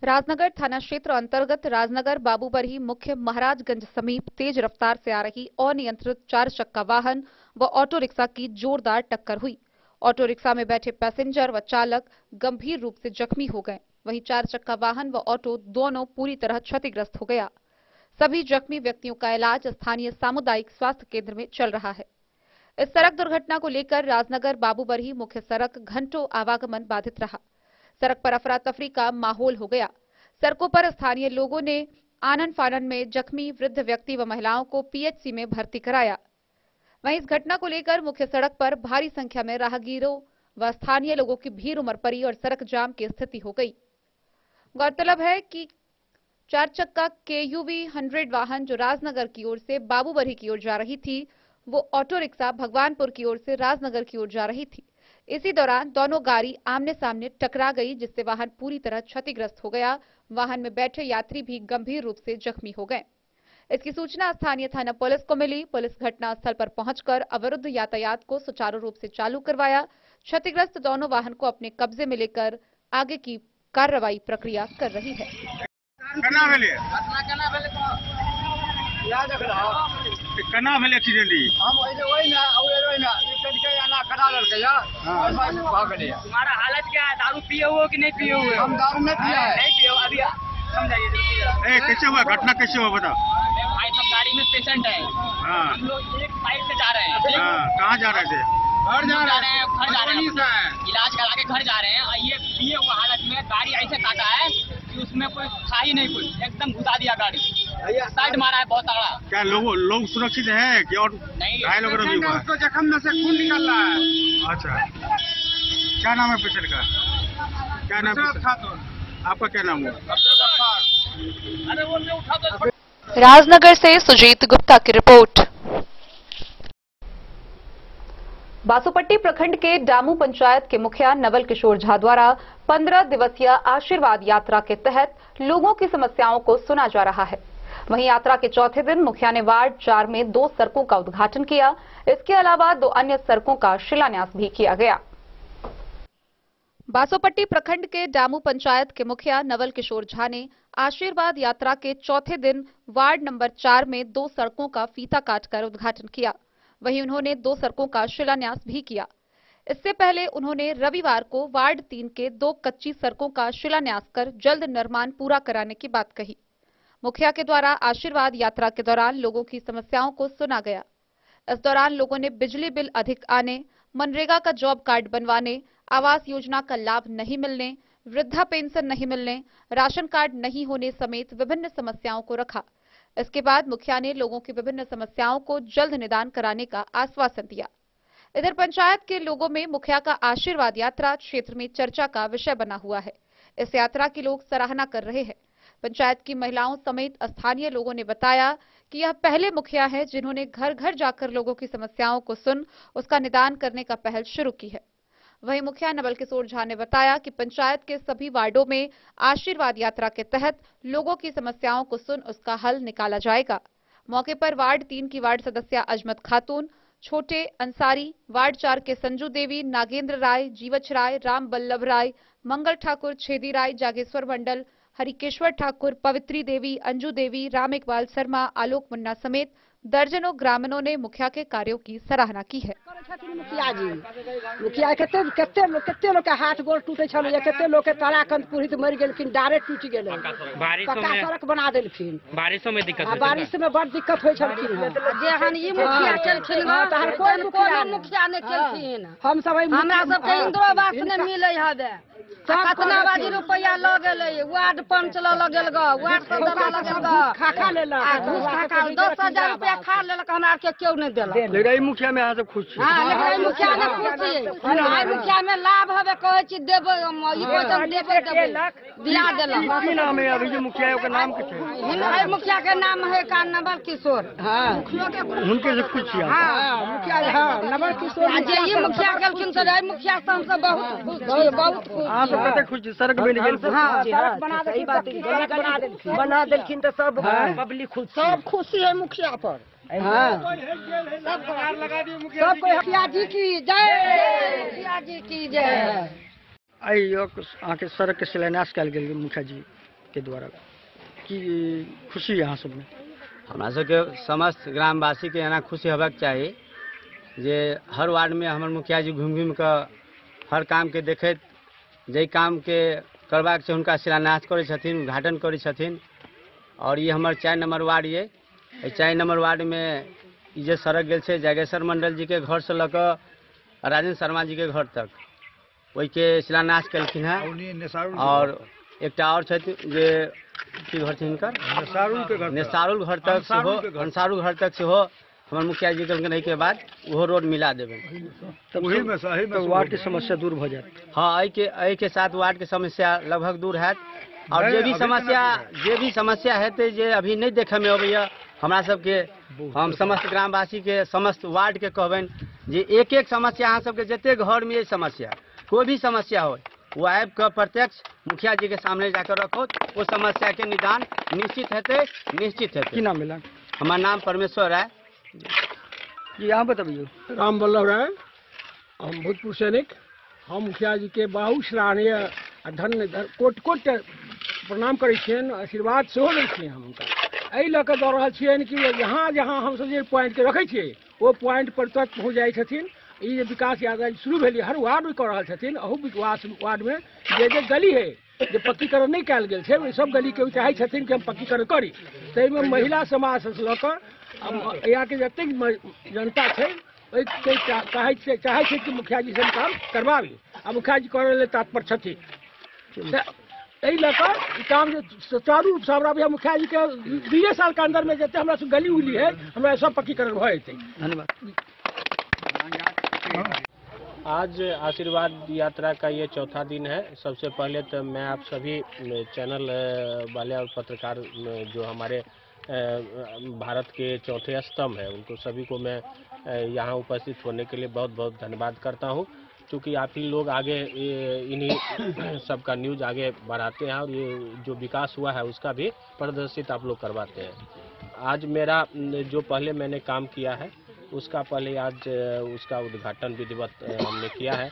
राजनगर थाना क्षेत्र अंतर्गत राजनगर बाबूबरही मुख्य महाराजगंज समीप तेज रफ्तार से आ रही अनियंत्रित 4 चक्का वाहन व ऑटो रिक्शा की जोरदार टक्कर हुई। ऑटो रिक्शा में बैठे पैसेंजर व चालक गंभीर रूप से जख्मी हो गए। वहीं 4 चक्का वाहन व ऑटो दोनों पूरी तरह क्षतिग्रस्त हो गया। सभी जख्मी व्यक्तियों का इलाज स्थानीय सामुदायिक स्वास्थ्य केंद्र में चल रहा है। इस सड़क दुर्घटना को लेकर राजनगर बाबूबरही मुख्य सड़क घंटों आवागमन बाधित रहा। सड़क पर अफरा तफरी का माहौल हो गया। सड़कों पर स्थानीय लोगों ने आनन फानन में जख्मी वृद्ध व्यक्ति व महिलाओं को पीएचसी में भर्ती कराया। वहीं इस घटना को लेकर मुख्य सड़क पर भारी संख्या में राहगीरों व स्थानीय लोगों की भीड़ उमड़ पड़ी और सड़क जाम की स्थिति हो गई। गौरतलब है कि 4 चक्का KUV 100 वाहन जो राजनगर की ओर से बाबूबरही की ओर जा रही थी, वो ऑटो रिक्शा भगवानपुर की ओर से राजनगर की ओर जा रही थी। इसी दौरान दोनों गाड़ी आमने सामने टकरा गई, जिससे वाहन पूरी तरह क्षतिग्रस्त हो गया। वाहन में बैठे यात्री भी गंभीर रूप से जख्मी हो गए। इसकी सूचना स्थानीय थाना पुलिस को मिली। पुलिस घटनास्थल पर पहुंचकर अवरुद्ध यातायात को सुचारू रूप से चालू करवाया। क्षतिग्रस्त दोनों वाहन को अपने कब्जे में लेकर आगे की कार्रवाई प्रक्रिया कर रही है। केना भेल एक्सीडेंट? हम वही ना टिकट के आना करा लड़के यार और बस भाग गए। तुम्हारा हालत क्या है? दारू पिए हो कि नहीं पिए हुए? हम दारू नहीं पिए हैं। नहीं पिए हो अभी समझाइए। कैसे हुआ घटना? कैसे हुआ बता। भाई सब गाड़ी में पेशेंट है। हम लोग एक साइड से जा रहे हैं। कहाँ जा रहे थे? घर जा रहे हैं। घर जा रहे हैं, इलाज करा के घर जा रहे हैं। ये पिए हुआ हालत में गाड़ी ऐसे काटा है कि उसमें कोई था ही नहीं, कुछ एकदम घुसा दिया गाड़ी, साइड मारा है बहुत तगड़ा। क्या लोग सुरक्षित है कि और घायल वगैरह भी हुआ? उसको जख्म में से खून निकल रहा है। अच्छा, क्या नाम है पेशेंट का? क्या नाम है आपका? क्या नाम है? राजनगर से सुजीत गुप्ता की रिपोर्ट। बासुपट्टी प्रखंड के डामू पंचायत के मुखिया नवल किशोर झा द्वारा 15 दिवसीय आशीर्वाद यात्रा के तहत लोगों की समस्याओं को सुना जा रहा है। वहीं यात्रा के चौथे दिन मुखिया ने वार्ड 4 में 2 सड़कों का उद्घाटन किया। इसके अलावा 2 अन्य सड़कों का शिलान्यास भी किया गया। बासोपट्टी प्रखंड के डामू पंचायत के मुखिया नवल किशोर झा ने आशीर्वाद यात्रा के चौथे दिन वार्ड नंबर 4 में 2 सड़कों का फीता काटकर उद्घाटन किया। वहीं उन्होंने 2 सड़कों का शिलान्यास भी किया। इससे पहले उन्होंने रविवार को वार्ड 3 के 2 कच्ची सड़कों का शिलान्यास कर जल्द निर्माण पूरा कराने की बात कही। मुखिया के द्वारा आशीर्वाद यात्रा के दौरान लोगों की समस्याओं को सुना गया। इस दौरान लोगों ने बिजली बिल अधिक आने, मनरेगा का जॉब कार्ड बनवाने, आवास योजना का लाभ नहीं मिलने, वृद्धा पेंशन नहीं मिलने, राशन कार्ड नहीं होने समेत विभिन्न समस्याओं को रखा। इसके बाद मुखिया ने लोगों की विभिन्न समस्याओं को जल्द निदान कराने का आश्वासन दिया। इधर पंचायत के लोगों में मुखिया का आशीर्वाद यात्रा क्षेत्र में चर्चा का विषय बना हुआ है। इस यात्रा की लोग सराहना कर रहे हैं। पंचायत की महिलाओं समेत स्थानीय लोगों ने बताया कि यह पहले मुखिया है जिन्होंने घर घर जाकर लोगों की समस्याओं को सुन उसका निदान करने का पहल शुरू की है। वहीं मुखिया नवल किशोर झा ने बताया कि पंचायत के सभी वार्डों में आशीर्वाद यात्रा के तहत लोगों की समस्याओं को सुन उसका हल निकाला जाएगा। मौके पर वार्ड 3 की वार्ड सदस्य अजमत खातून, छोटे अंसारी, वार्ड 4 के संजू देवी, नागेंद्र राय, जीवच राय, राम बल्लभ राय, मंगल ठाकुर, छेदी राय, जागेश्वर मंडल, हरिकेश्वर ठाकुर, पवित्री देवी, अंजू देवी, राम इकबाल शर्मा, आलोक मुन्ना समेत दर्जनों ग्रामीणों ने मुखिया के कार्यों की सराहना की है। मुखिया कते लोग के हाथ गोड़ टूटे छल, कते लोग के तारा कंद पुरहित मर गेलखिन, डारे टूट गेल, पक्का सड़क बना देलखिन। बारिशों में दिक्कत, बारिश में बड़ दिक्कत होय छलखिन। जेहन ई मुखिया चलखिन तार कोई मुखिया ने केलखिन। हम सब हमरा सब के इंदिरा आवास ने मिलै हबे, कितना बाजी रुपया ल गेलै, वार्ड पंच ल लगल ग, वार्ड सदस्य लगल ग, खाखा लेलक, घूस खाखा 10,000 रुपया खा लेलक, हमरा आर के क्यों नहीं देलक। लेकिन मुखिया में अहाँ सब खुश छी? हां, लेकिन मुखिया में खुश छी। आई मुखिया में लाभ हबे, कहै छी देबै, ई वचन देबै दिया देलक। की नाम है अभी जो मुखिया के नाम के छै? हिन मुखिया के नाम है का नवल किशोर। हां, उनके से खुश छी? हां, मुखिया हां नवल किशोर। जे ई मुखिया केलखिन से आई मुखिया से हम सब बहुत खुश छी, बहुत खुश। हां, तो कते खुश छी, सड़क बन गेल। हां, सड़क बना देलखिन, बना देलखिन तो सब पब्लिक खुश, सब खुशी है मुखिया पर। हाँ, सब कोई मुखिया जी की जय, मुखिया जी की जय। आई आके सड़क के शिलान्यास कल गेल मुखिया जी के द्वारा, की खुशी यहाँ सब में? हमरा सबके समस्त ग्रामवासी के एना खुशी हेबाक चाही जे हर वार्ड में हमर मुखिया जी घूम घूम कऽ हर काम के देखैत जे काम के करबाक छै हुनका शिलान्यास करै छथिन, उद्घाटन करै छथिन। और ये हमर 4 नंबर वार्ड ये 4 नंबर वार्ड में जे सड़क गेल छै जागेश्वर मंडल जी के घर से लऽ कऽ राजेंद्र शर्मा जी के घर तक, वही के शिलान्यास केलखिन है। और एकटा और छथि जे की घर छै हिनकर, नेसारुल घर तक सेहो, अंसारू घर तक सेहो हमर मुखिया जी के के बाद वो रोड मिला देवे, तो वार्ड की समस्या दूर हो जाए। हाँ, आई के साथ वार्ड के समस्या लगभग दूर है। और जे भी समस्या हेतै जे अभी नहीं देखे में अबैया, हमरा सबके हम समस्त ग्रामवासी के समस्त वार्ड के कहबनि जे एक एक समस्या अहाँ सबके जते घर में ये समस्या कोई भी समस्या हो वो आबि कऽ प्रत्यक्ष मुखिया जी के सामने जाकर रखो, वो समस्या के निदान निश्चित हेतै, निश्चित हेतै। की नाम मिला? हमार नाम परमेश्वर राय। यहाँ बताइए। राम बल्लभ राय, हम भूतपूर्व सैनिक। हम मुखिया जी के बहुत सराहनीय धन्य कोट कोट प्रणाम करै छियनि, आशीर्वाद सेहो लै छियै हम हुनका। एहि लऽ कऽ दऽ रहल छियनि कि जहाँ जहाँ हमसब जे पॉइंट के रखै छियै ओ पॉइंट पर तक पहुँच जाइ छथिन। ई जे विकास यात्रा शुरू भेल हर वार्ड में कऽ रहल छथिन। अहू विकास वार्ड में जे गली है जे पक्कीकरण नहीं कयल गेल छै, ओहि सब गली के चाहै छथिन कि हम पक्कीकरण करी। ताहिमे महिला समाज से लऽ कऽ यहाँ के जतेक जनता छै ओहि चाहै छै कि मुखिया जी से काम करवाबी, आ मुखिया जी करय लेल तत्पर छथिन। एहि लऽ कऽ काम जे सुचारू रूप से हमरा मुखिया जी के 2 साल के अंदर में जते हमरा सब गली उली है हमरा सब पक्कीकरण भऽ जेतै। धन्यवाद। आज आशीर्वाद यात्रा का ये चौथा दिन है। सबसे पहले तो मैं आप सभी चैनल वाले और पत्रकार जो हमारे भारत के चौथे स्तंभ है उनको सभी को मैं यहाँ उपस्थित होने के लिए बहुत बहुत धन्यवाद करता हूँ। क्योंकि आप ही लोग आगे इन्हीं सबका न्यूज आगे बढ़ाते हैं और ये जो विकास हुआ है उसका भी प्रदर्शित आप लोग करवाते हैं। आज मेरा जो पहले मैंने काम किया है उसका पहले आज उसका उद्घाटन विधिवत हमने किया है।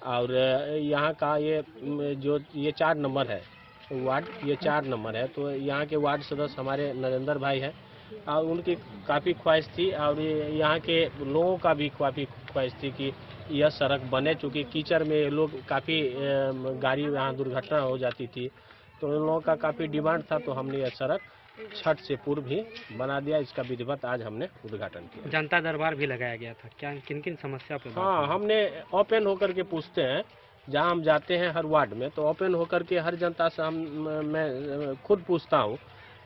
और यहाँ का ये 4 नंबर है वार्ड, ये 4 नंबर है। तो यहाँ के वार्ड सदस्य हमारे नरेंद्र भाई हैं और उनकी काफ़ी ख्वाहिश थी और यहाँ के लोगों का भी काफ़ी ख्वाहिश थी कि यह सड़क बने, चूँकि कीचड़ में लोग काफ़ी गाड़ी यहाँ दुर्घटना हो जाती थी, तो उन लोगों का काफ़ी डिमांड था। तो हमने यह सड़क छठ से पूर्व ही बना दिया। इसका विधिवत आज हमने उद्घाटन किया। जनता दरबार भी लगाया गया था, क्या किन किन समस्या पे? हाँ, हमने ओपन होकर के पूछते हैं जहाँ हम जाते हैं हर वार्ड में, तो ओपन होकर के हर जनता से मैं खुद पूछता हूँ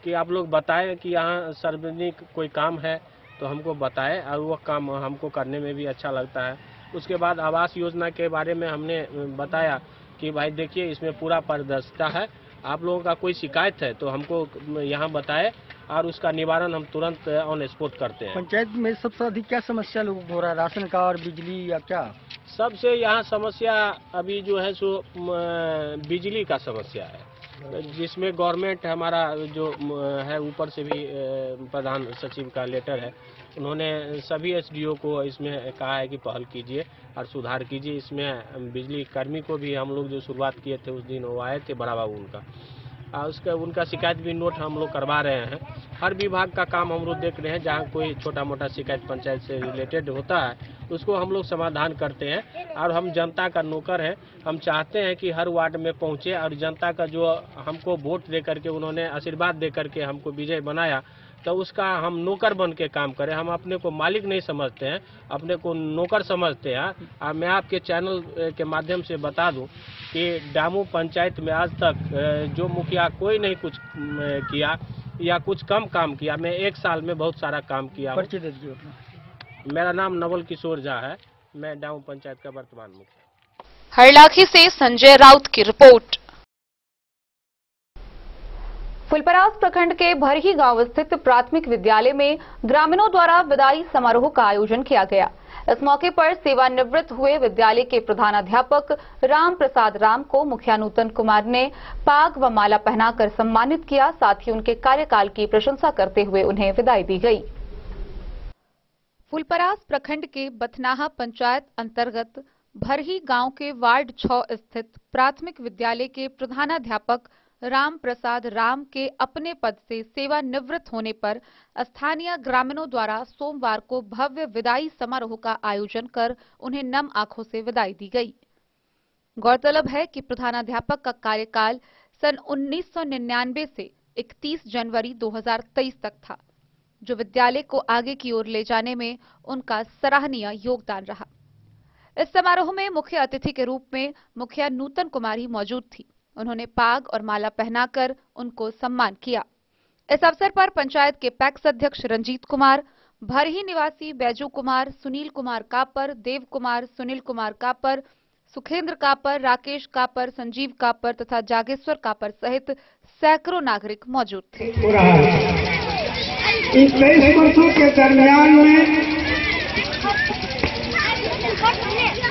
कि आप लोग बताएं कि यहाँ सार्वजनिक कोई काम है तो हमको बताएं, और वह काम हमको करने में भी अच्छा लगता है। उसके बाद आवास योजना के बारे में हमने बताया कि भाई देखिए इसमें पूरा पारदर्शिता है, आप लोगों का कोई शिकायत है तो हमको यहाँ बताएं और उसका निवारण हम तुरंत ऑन स्पॉट करते हैं। पंचायत में सबसे अधिक क्या समस्या लोगों को हो रहा है, राशन कार्ड, बिजली या क्या? सबसे यहाँ समस्या अभी जो है सो बिजली का समस्या है, जिसमें गवर्नमेंट हमारा जो है ऊपर से भी प्रधान सचिव का लेटर है, उन्होंने सभी एसडीओ को इसमें कहा है कि पहल कीजिए और सुधार कीजिए। इसमें बिजली कर्मी को भी हम लोग जो शुरुआत किए थे उस दिन वो आए थे बड़ा बाबू उनका उनका शिकायत भी नोट हम लोग करवा रहे हैं। हर विभाग का काम हम लोग देख रहे हैं, जहाँ कोई छोटा मोटा शिकायत पंचायत से रिलेटेड होता है उसको हम लोग समाधान करते हैं। और हम जनता का नौकर हैं, हम चाहते हैं कि हर वार्ड में पहुँचे और जनता का जो हमको वोट दे करके उन्होंने आशीर्वाद दे करके हमको विजय बनाया, तो उसका हम नौकर बन के काम करें। हम अपने को मालिक नहीं समझते हैं, अपने को नौकर समझते हैं। और मैं आपके चैनल के माध्यम से बता दूं कि डामू पंचायत में आज तक जो मुखिया कोई नहीं कुछ किया या कुछ कम काम किया, मैं 1 साल में बहुत सारा काम किया। मेरा नाम नवल किशोर झा है, मैं डामू पंचायत का वर्तमान मुखिया। हरलाखी से संजय राउत की रिपोर्ट। फुलपरास प्रखंड के भरही गांव स्थित प्राथमिक विद्यालय में ग्रामीणों द्वारा विदाई समारोह का आयोजन किया गया। इस मौके पर सेवानिवृत्त हुए विद्यालय के प्रधानाध्यापक राम प्रसाद राम को मुखिया नूतन कुमार ने पाग व माला पहनाकर सम्मानित किया। साथ ही उनके कार्यकाल की प्रशंसा करते हुए उन्हें विदाई दी गई। फुलपरास प्रखंड के बथनाहा पंचायत अंतर्गत भरही गांव के वार्ड 6 स्थित प्राथमिक विद्यालय के प्रधानाध्यापक राम प्रसाद राम के अपने पद से सेवानिवृत्त होने पर स्थानीय ग्रामीणों द्वारा सोमवार को भव्य विदाई समारोह का आयोजन कर उन्हें नम आंखों से विदाई दी गई। गौरतलब है कि प्रधानाध्यापक का कार्यकाल सन 1999 से 31 जनवरी 2023 तक था, जो विद्यालय को आगे की ओर ले जाने में उनका सराहनीय योगदान रहा। इस समारोह में मुख्य अतिथि के रूप में मुखिया नूतन कुमारी मौजूद थी। उन्होंने पाग और माला पहनाकर उनको सम्मान किया। इस अवसर पर पंचायत के पैक्स अध्यक्ष रंजीत कुमार, भरही निवासी बैजू कुमार, सुनील कुमार कापर, देव कुमार, सुनील कुमार कापर, सुखेंद्र कापर, राकेश कापर, संजीव कापर तथा जागेश्वर कापर सहित सैकड़ों नागरिक मौजूद थे। इस 23 वर्षों के दरमियान में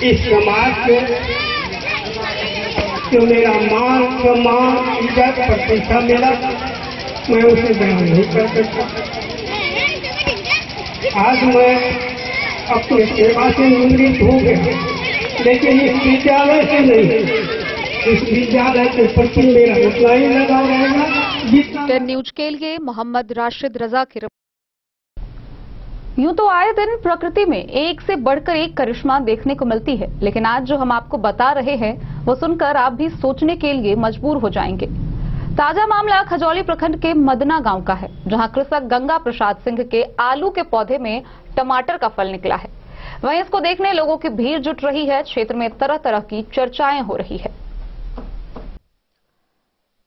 इस समाज के जो मेरा मान सम्मान इज्जत प्रतिष्ठा मिला, मैं उसे बयान नहीं कर सकता। आज मैं अपने सेवा से निवृत्त हो गया, लेकिन इस विद्यालय से नहीं, इस विद्यालय के प्रति मेरा उतना ही लगाव रहेगा। न्यूज के लिए मोहम्मद राशिद रजा की। यूं तो आए दिन प्रकृति में एक से बढ़कर एक करिश्मा देखने को मिलती है, लेकिन आज जो हम आपको बता रहे हैं वो सुनकर आप भी सोचने के लिए मजबूर हो जाएंगे। ताजा मामला खजौली प्रखंड के मदना गांव का है, जहां कृषक गंगा प्रसाद सिंह के आलू के पौधे में टमाटर का फल निकला है। वहीं इसको देखने लोगों की भीड़ जुट रही है। क्षेत्र में तरह तरह की चर्चाएं हो रही है।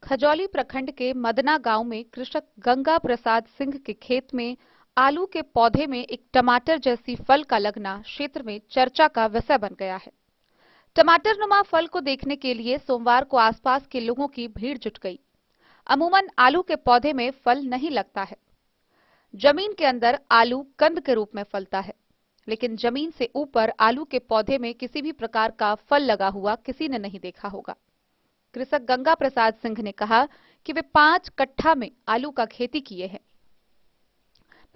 खजौली प्रखंड के मदना गांव में कृषक गंगा प्रसाद सिंह के खेत में आलू के पौधे में एक टमाटर जैसी फल का लगना क्षेत्र में चर्चा का विषय बन गया है। टमाटर नुमा फल को देखने के लिए सोमवार को आसपास के लोगों की भीड़ जुट गई। अमूमन आलू के पौधे में फल नहीं लगता है। जमीन के अंदर आलू कंद के रूप में फलता है। लेकिन जमीन से ऊपर आलू के पौधे में किसी भी प्रकार का फल लगा हुआ किसी ने नहीं देखा होगा। कृषक गंगा प्रसाद सिंह ने कहा कि वे 5 कट्ठा में आलू का खेती किए हैं।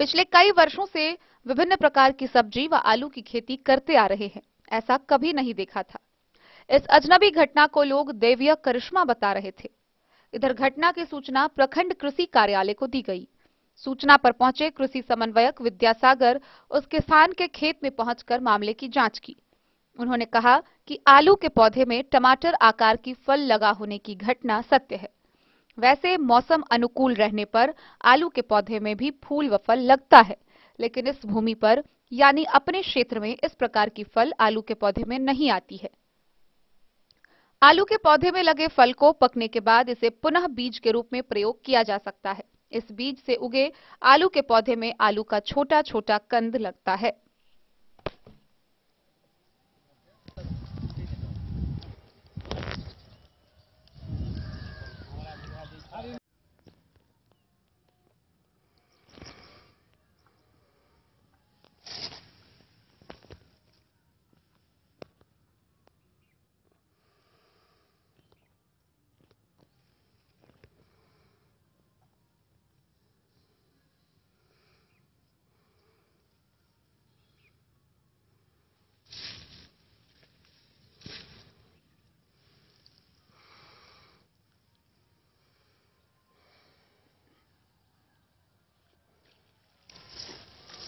पिछले कई वर्षों से विभिन्न प्रकार की सब्जी व आलू की खेती करते आ रहे हैं, ऐसा कभी नहीं देखा था। इस अजनबी घटना को लोग दैवीय करिश्मा बता रहे थे। इधर घटना की सूचना प्रखंड कृषि कार्यालय को दी गई। सूचना पर पहुंचे कृषि समन्वयक विद्यासागर उस किसान के खेत में पहुंचकर मामले की जांच की। उन्होंने कहा कि आलू के पौधे में टमाटर आकार की फल लगा होने की घटना सत्य है। वैसे मौसम अनुकूल रहने पर आलू के पौधे में भी फूल व फल लगता है, लेकिन इस भूमि पर यानी अपने क्षेत्र में इस प्रकार की फल आलू के पौधे में नहीं आती है। आलू के पौधे में लगे फल को पकने के बाद इसे पुनः बीज के रूप में प्रयोग किया जा सकता है। इस बीज से उगे आलू के पौधे में आलू का छोटा छोटा कंद लगता है।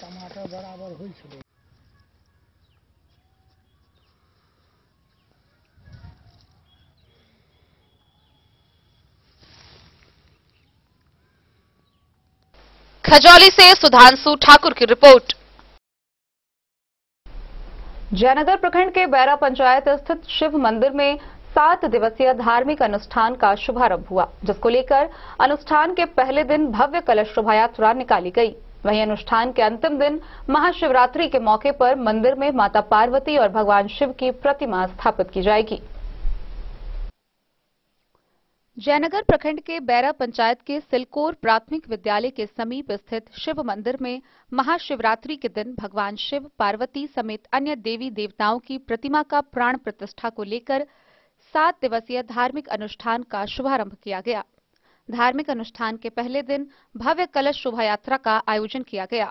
टमाटर बराबर होइ छलै। खजौली से सुधांशु ठाकुर की रिपोर्ट। जयनगर प्रखंड के बैरा पंचायत स्थित शिव मंदिर में 7 दिवसीय धार्मिक अनुष्ठान का शुभारंभ हुआ, जिसको लेकर अनुष्ठान के पहले दिन भव्य कलश शोभा यात्रा निकाली गई। वहीं अनुष्ठान के अंतिम दिन महाशिवरात्रि के मौके पर मंदिर में माता पार्वती और भगवान शिव की प्रतिमा स्थापित की जाएगी। जयनगर प्रखंड के बैरा पंचायत के सिलकोर प्राथमिक विद्यालय के समीप स्थित शिव मंदिर में महाशिवरात्रि के दिन भगवान शिव, पार्वती समेत अन्य देवी देवताओं की प्रतिमा का प्राण प्रतिष्ठा को लेकर 7 दिवसीय धार्मिक अनुष्ठान का शुभारंभ किया गया। धार्मिक अनुष्ठान के पहले दिन भव्य कलश शोभा यात्रा का आयोजन किया गया।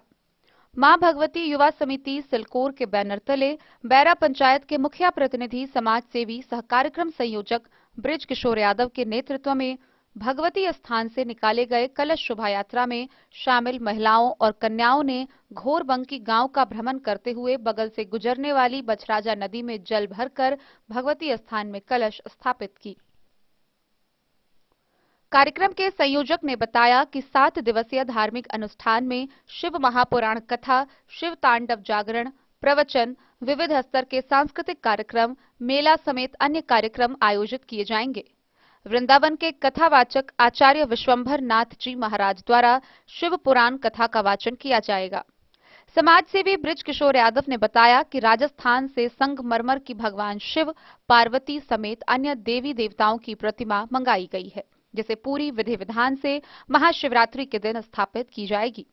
मां भगवती युवा समिति सिलकोर के बैनर तले बैरा पंचायत के मुखिया प्रतिनिधि, समाज सेवी सह कार्यक्रम संयोजक ब्रिज किशोर यादव के नेतृत्व में भगवती स्थान से निकाले गए कलश शोभा यात्रा में शामिल महिलाओं और कन्याओं ने घोरबंकी गांव का भ्रमण करते हुए बगल से गुजरने वाली बछराजा नदी में जल भरकर भगवती स्थान में कलश स्थापित की। कार्यक्रम के संयोजक ने बताया कि 7 दिवसीय धार्मिक अनुष्ठान में शिव महापुराण कथा, शिव तांडव जागरण, प्रवचन, विविध स्तर के सांस्कृतिक कार्यक्रम, मेला समेत अन्य कार्यक्रम आयोजित किए जाएंगे। वृंदावन के कथावाचक आचार्य विश्वंभर नाथ जी महाराज द्वारा शिव पुराण कथा का वाचन किया जाएगा। समाज सेवी ब्रिज किशोर यादव ने बताया कि राजस्थान से संगमरमर की भगवान शिव, पार्वती समेत अन्य देवी देवताओं की प्रतिमा मंगाई गई है, जिसे पूरी विधि विधान से महाशिवरात्रि के दिन स्थापित की जाएगी।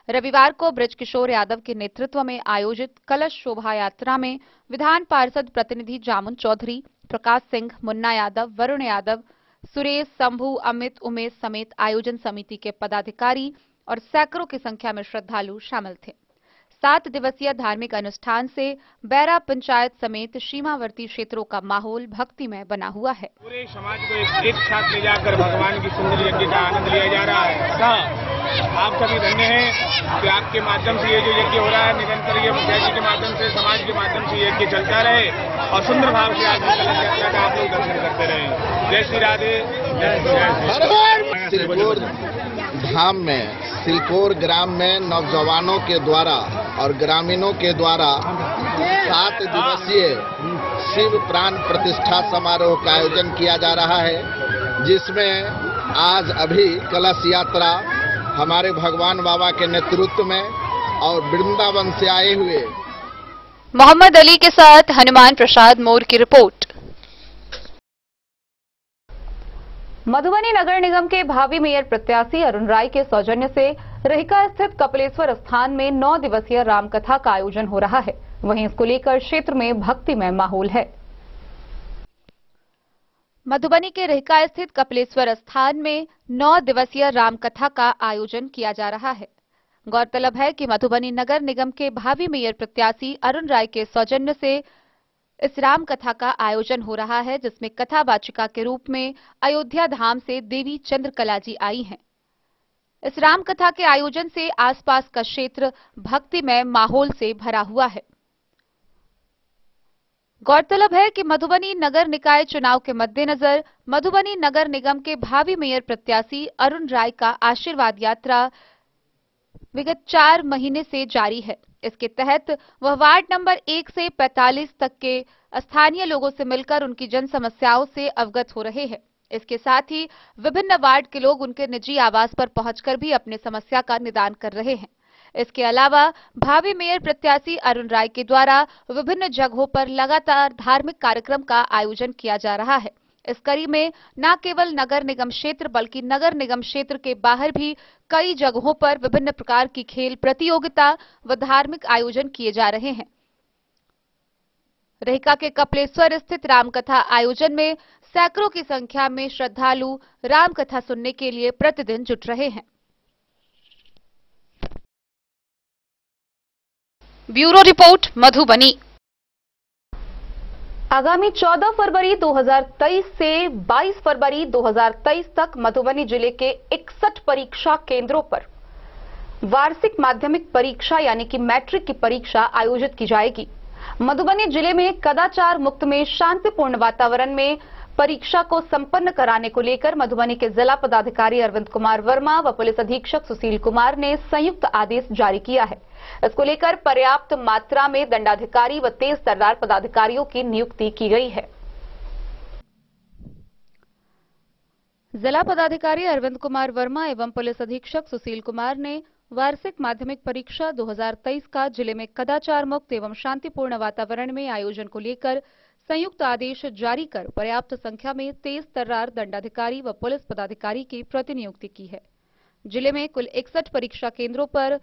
रविवार को ब्रिज किशोर यादव के नेतृत्व में आयोजित कलश शोभा यात्रा में विधान पार्षद प्रतिनिधि जामुन चौधरी, प्रकाश सिंह, मुन्ना यादव, वरुण यादव, सुरेश, शंभू, अमित, उमेश समेत आयोजन समिति के पदाधिकारी और सैकड़ों की संख्या में श्रद्धालु शामिल थे। 7 दिवसीय धार्मिक अनुष्ठान से बैरा पंचायत समेत सीमावर्ती क्षेत्रों का माहौल भक्तिमय बना हुआ है। पूरे समाज को एक साथ ले जाकर भगवान की सुंदर यज्ञ का आनंद लिया जा रहा है। आप सभी धन्य हैं कि आपके माध्यम से ये जो यज्ञ हो रहा है, निरंतर ये मुखिया जी के माध्यम से, समाज के माध्यम से यज्ञ चलता रहे और सुंदर भाव से आज कलश यात्रा का आप लोग दर्शन करते रहे। जय श्री राधे, जय श्री राधे। धाम में सिलकोर ग्राम में नौजवानों के द्वारा और ग्रामीणों के द्वारा 7 दिवसीय शिव प्राण प्रतिष्ठा समारोह का आयोजन किया जा रहा है, जिसमें आज अभी कलश यात्रा हमारे भगवान बाबा के नेतृत्व में और वृंदावन से आए हुए मोहम्मद अली के साथ हनुमान प्रसाद मोर की रिपोर्ट। मधुबनी नगर निगम के भावी मेयर प्रत्याशी अरुण राय के सौजन्य से रहिका स्थित कपिलेश्वर स्थान में 9 दिवसीय रामकथा का आयोजन हो रहा है। वहीं इसको लेकर क्षेत्र में भक्तिमय माहौल है। मधुबनी के रहिका स्थित कपिलेश्वर स्थान में 9 दिवसीय रामकथा का आयोजन किया जा रहा है। गौरतलब है कि मधुबनी नगर निगम के भावी मेयर प्रत्याशी अरुण राय के सौजन्य से इस राम कथा का आयोजन हो रहा है, जिसमें कथावाचिका के रूप में अयोध्या धाम से देवी चंद्रकला जी आई हैं। इस राम कथा के आयोजन से आसपास का क्षेत्र भक्तिमय माहौल से भरा हुआ है। गौरतलब है कि मधुबनी नगर निकाय चुनाव के मद्देनजर मधुबनी नगर निगम के भावी मेयर प्रत्याशी अरुण राय का आशीर्वाद यात्रा विगत 4 महीने से जारी है। इसके तहत वह वार्ड नंबर 1 से 45 तक के स्थानीय लोगों से मिलकर उनकी जन समस्याओं से अवगत हो रहे हैं। इसके साथ ही विभिन्न वार्ड के लोग उनके निजी आवास पर पहुंचकर भी अपने समस्या का निदान कर रहे हैं। इसके अलावा भावी मेयर प्रत्याशी अरुण राय के द्वारा विभिन्न जगहों पर लगातार धार्मिक कार्यक्रम का आयोजन किया जा रहा है। इस कड़ी में न केवल नगर निगम क्षेत्र बल्कि नगर निगम क्षेत्र के बाहर भी कई जगहों पर विभिन्न प्रकार की खेल प्रतियोगिता व धार्मिक आयोजन किए जा रहे हैं। रहिका के कपिलेश्वर स्थित रामकथा आयोजन में सैकड़ों की संख्या में श्रद्धालु रामकथा सुनने के लिए प्रतिदिन जुट रहे हैं। Bureau report Madhubani. आगामी 14 फरवरी 2023 से 22 फरवरी 2023 तक मधुबनी जिले के 61 परीक्षा केंद्रों पर वार्षिक माध्यमिक परीक्षा यानी कि मैट्रिक की परीक्षा आयोजित की जाएगी। मधुबनी जिले में कदाचार मुक्त में शांतिपूर्ण वातावरण में परीक्षा को संपन्न कराने को लेकर मधुबनी के जिला पदाधिकारी अरविंद कुमार वर्मा व पुलिस अधीक्षक सुशील कुमार ने संयुक्त आदेश जारी किया है। इसको लेकर पर्याप्त मात्रा में दंडाधिकारी व तेज तर्रार पदाधिकारियों की नियुक्ति की गई है। जिला पदाधिकारी अरविंद कुमार वर्मा एवं पुलिस अधीक्षक सुशील कुमार ने वार्षिक माध्यमिक परीक्षा 2023 का जिले में कदाचार मुक्त एवं शांतिपूर्ण वातावरण में आयोजन को लेकर संयुक्त आदेश जारी कर पर्याप्त संख्या में तेज तर्रार दंडाधिकारी व पुलिस पदाधिकारी की प्रतिनियुक्ति की है। जिले में कुल 61 परीक्षा केंद्रों पर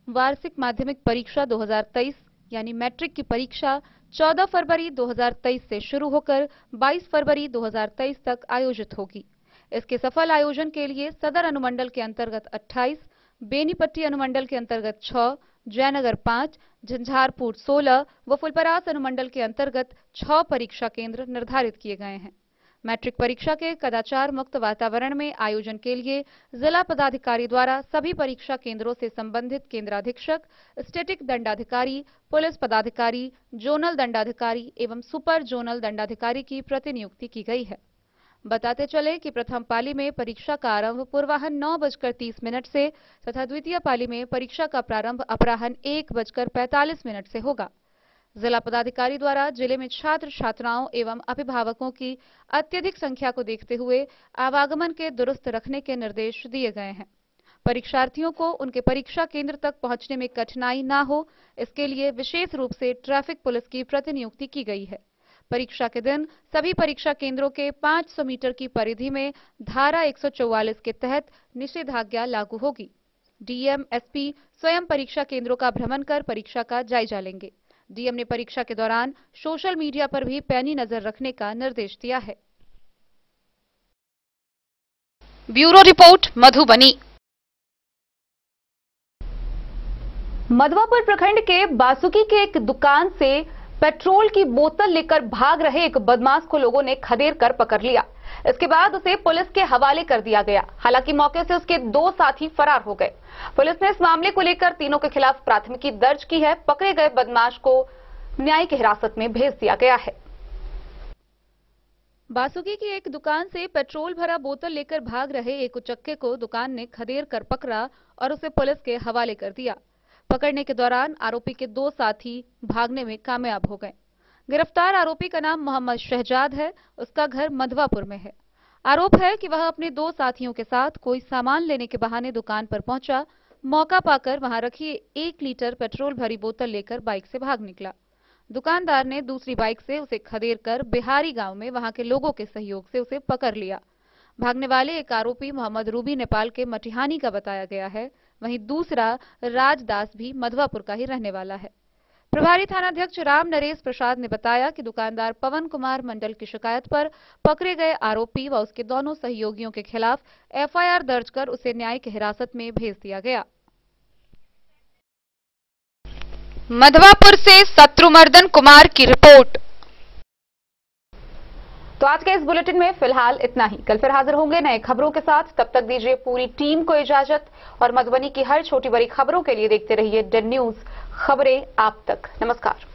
वार्षिक माध्यमिक परीक्षा 2023 यानी मैट्रिक की परीक्षा 14 फरवरी 2023 से शुरू होकर 22 फरवरी 2023 तक आयोजित होगी। इसके सफल आयोजन के लिए सदर अनुमंडल के अंतर्गत 28, बेनीपट्टी अनुमंडल के अंतर्गत 6, जयनगर 5, झंझारपुर 16 व फुलपरास अनुमंडल के अंतर्गत 6 परीक्षा केंद्र निर्धारित किए गए हैं। मैट्रिक परीक्षा के कदाचार मुक्त वातावरण में आयोजन के लिए जिला पदाधिकारी द्वारा सभी परीक्षा केंद्रों से संबंधित केंद्राधीक्षक, स्टैटिक दंडाधिकारी, पुलिस पदाधिकारी, जोनल दंडाधिकारी एवं सुपर जोनल दंडाधिकारी की प्रतिनियुक्ति की गई है। बताते चले कि प्रथम पाली में परीक्षा का आरंभ पूर्वाह्न 9:30 से तथा द्वितीय पाली में परीक्षा का प्रारंभ अपराह्न 1:45 से होगा। जिला पदाधिकारी द्वारा जिले में छात्र छात्राओं एवं अभिभावकों की अत्यधिक संख्या को देखते हुए आवागमन के दुरुस्त रखने के निर्देश दिए गए हैं। परीक्षार्थियों को उनके परीक्षा केंद्र तक पहुंचने में कठिनाई न हो, इसके लिए विशेष रूप से ट्रैफिक पुलिस की प्रतिनियुक्ति की गई है। परीक्षा के दिन सभी परीक्षा केंद्रों के 500 मीटर की परिधि में धारा 144 के तहत निषेधाज्ञा लागू होगी। डीएम, एसपी स्वयं परीक्षा केंद्रों का भ्रमण कर परीक्षा का जायजा लेंगे। डीएम ने परीक्षा के दौरान सोशल मीडिया पर भी पैनी नजर रखने का निर्देश दिया है। Bureau report Madhubani. मधवापुर प्रखंड के बासुकी के एक दुकान से पेट्रोल की बोतल लेकर भाग रहे एक बदमाश को लोगों ने खदेड़ कर पकड़ लिया। इसके बाद उसे पुलिस के हवाले कर दिया गया। हालांकि मौके से उसके 2 साथी फरार हो गए। पुलिस ने इस मामले को लेकर तीनों के खिलाफ प्राथमिकी दर्ज की है। पकड़े गए बदमाश को न्यायिक हिरासत में भेज दिया गया है। बासुकी की एक दुकान से पेट्रोल भरा बोतल लेकर भाग रहे एक उचक्के को दुकान ने खदेड़ कर पकड़ा और उसे पुलिस के हवाले कर दिया। पकड़ने के दौरान आरोपी के 2 साथी भागने में कामयाब हो गए। गिरफ्तार आरोपी का नाम मोहम्मद शहजाद है। उसका घर मधवापुर में है। आरोप है कि वह अपने 2 साथियों के साथ कोई सामान लेने के बहाने दुकान पर पहुंचा। मौका पाकर वहां रखी 1 लीटर पेट्रोल भरी बोतल लेकर बाइक से भाग निकला। दुकानदार ने दूसरी बाइक से उसे खदेड़ कर बिहारी गांव में वहां के लोगों के सहयोग से उसे पकड़ लिया। भागने वाले एक आरोपी मोहम्मद रूबी नेपाल के मटिहानी का बताया गया है। वहीं दूसरा राजदास भी मधवापुर का ही रहने वाला है। प्रभारी थानाध्यक्ष राम नरेश प्रसाद ने बताया कि दुकानदार पवन कुमार मंडल की शिकायत पर पकड़े गए आरोपी व उसके दोनों सहयोगियों के खिलाफ एफआईआर दर्ज कर उसे न्यायिक हिरासत में भेज दिया गया। मधवापुर से शत्रुमर्दन कुमार की रिपोर्ट। तो आज के इस बुलेटिन में फिलहाल इतना ही। कल फिर हाजिर होंगे नए खबरों के साथ। तब तक दीजिए पूरी टीम को इजाजत और मधुबनी की हर छोटी बड़ी खबरों के लिए देखते रहिए डेन न्यूज, खबरें आप तक। नमस्कार।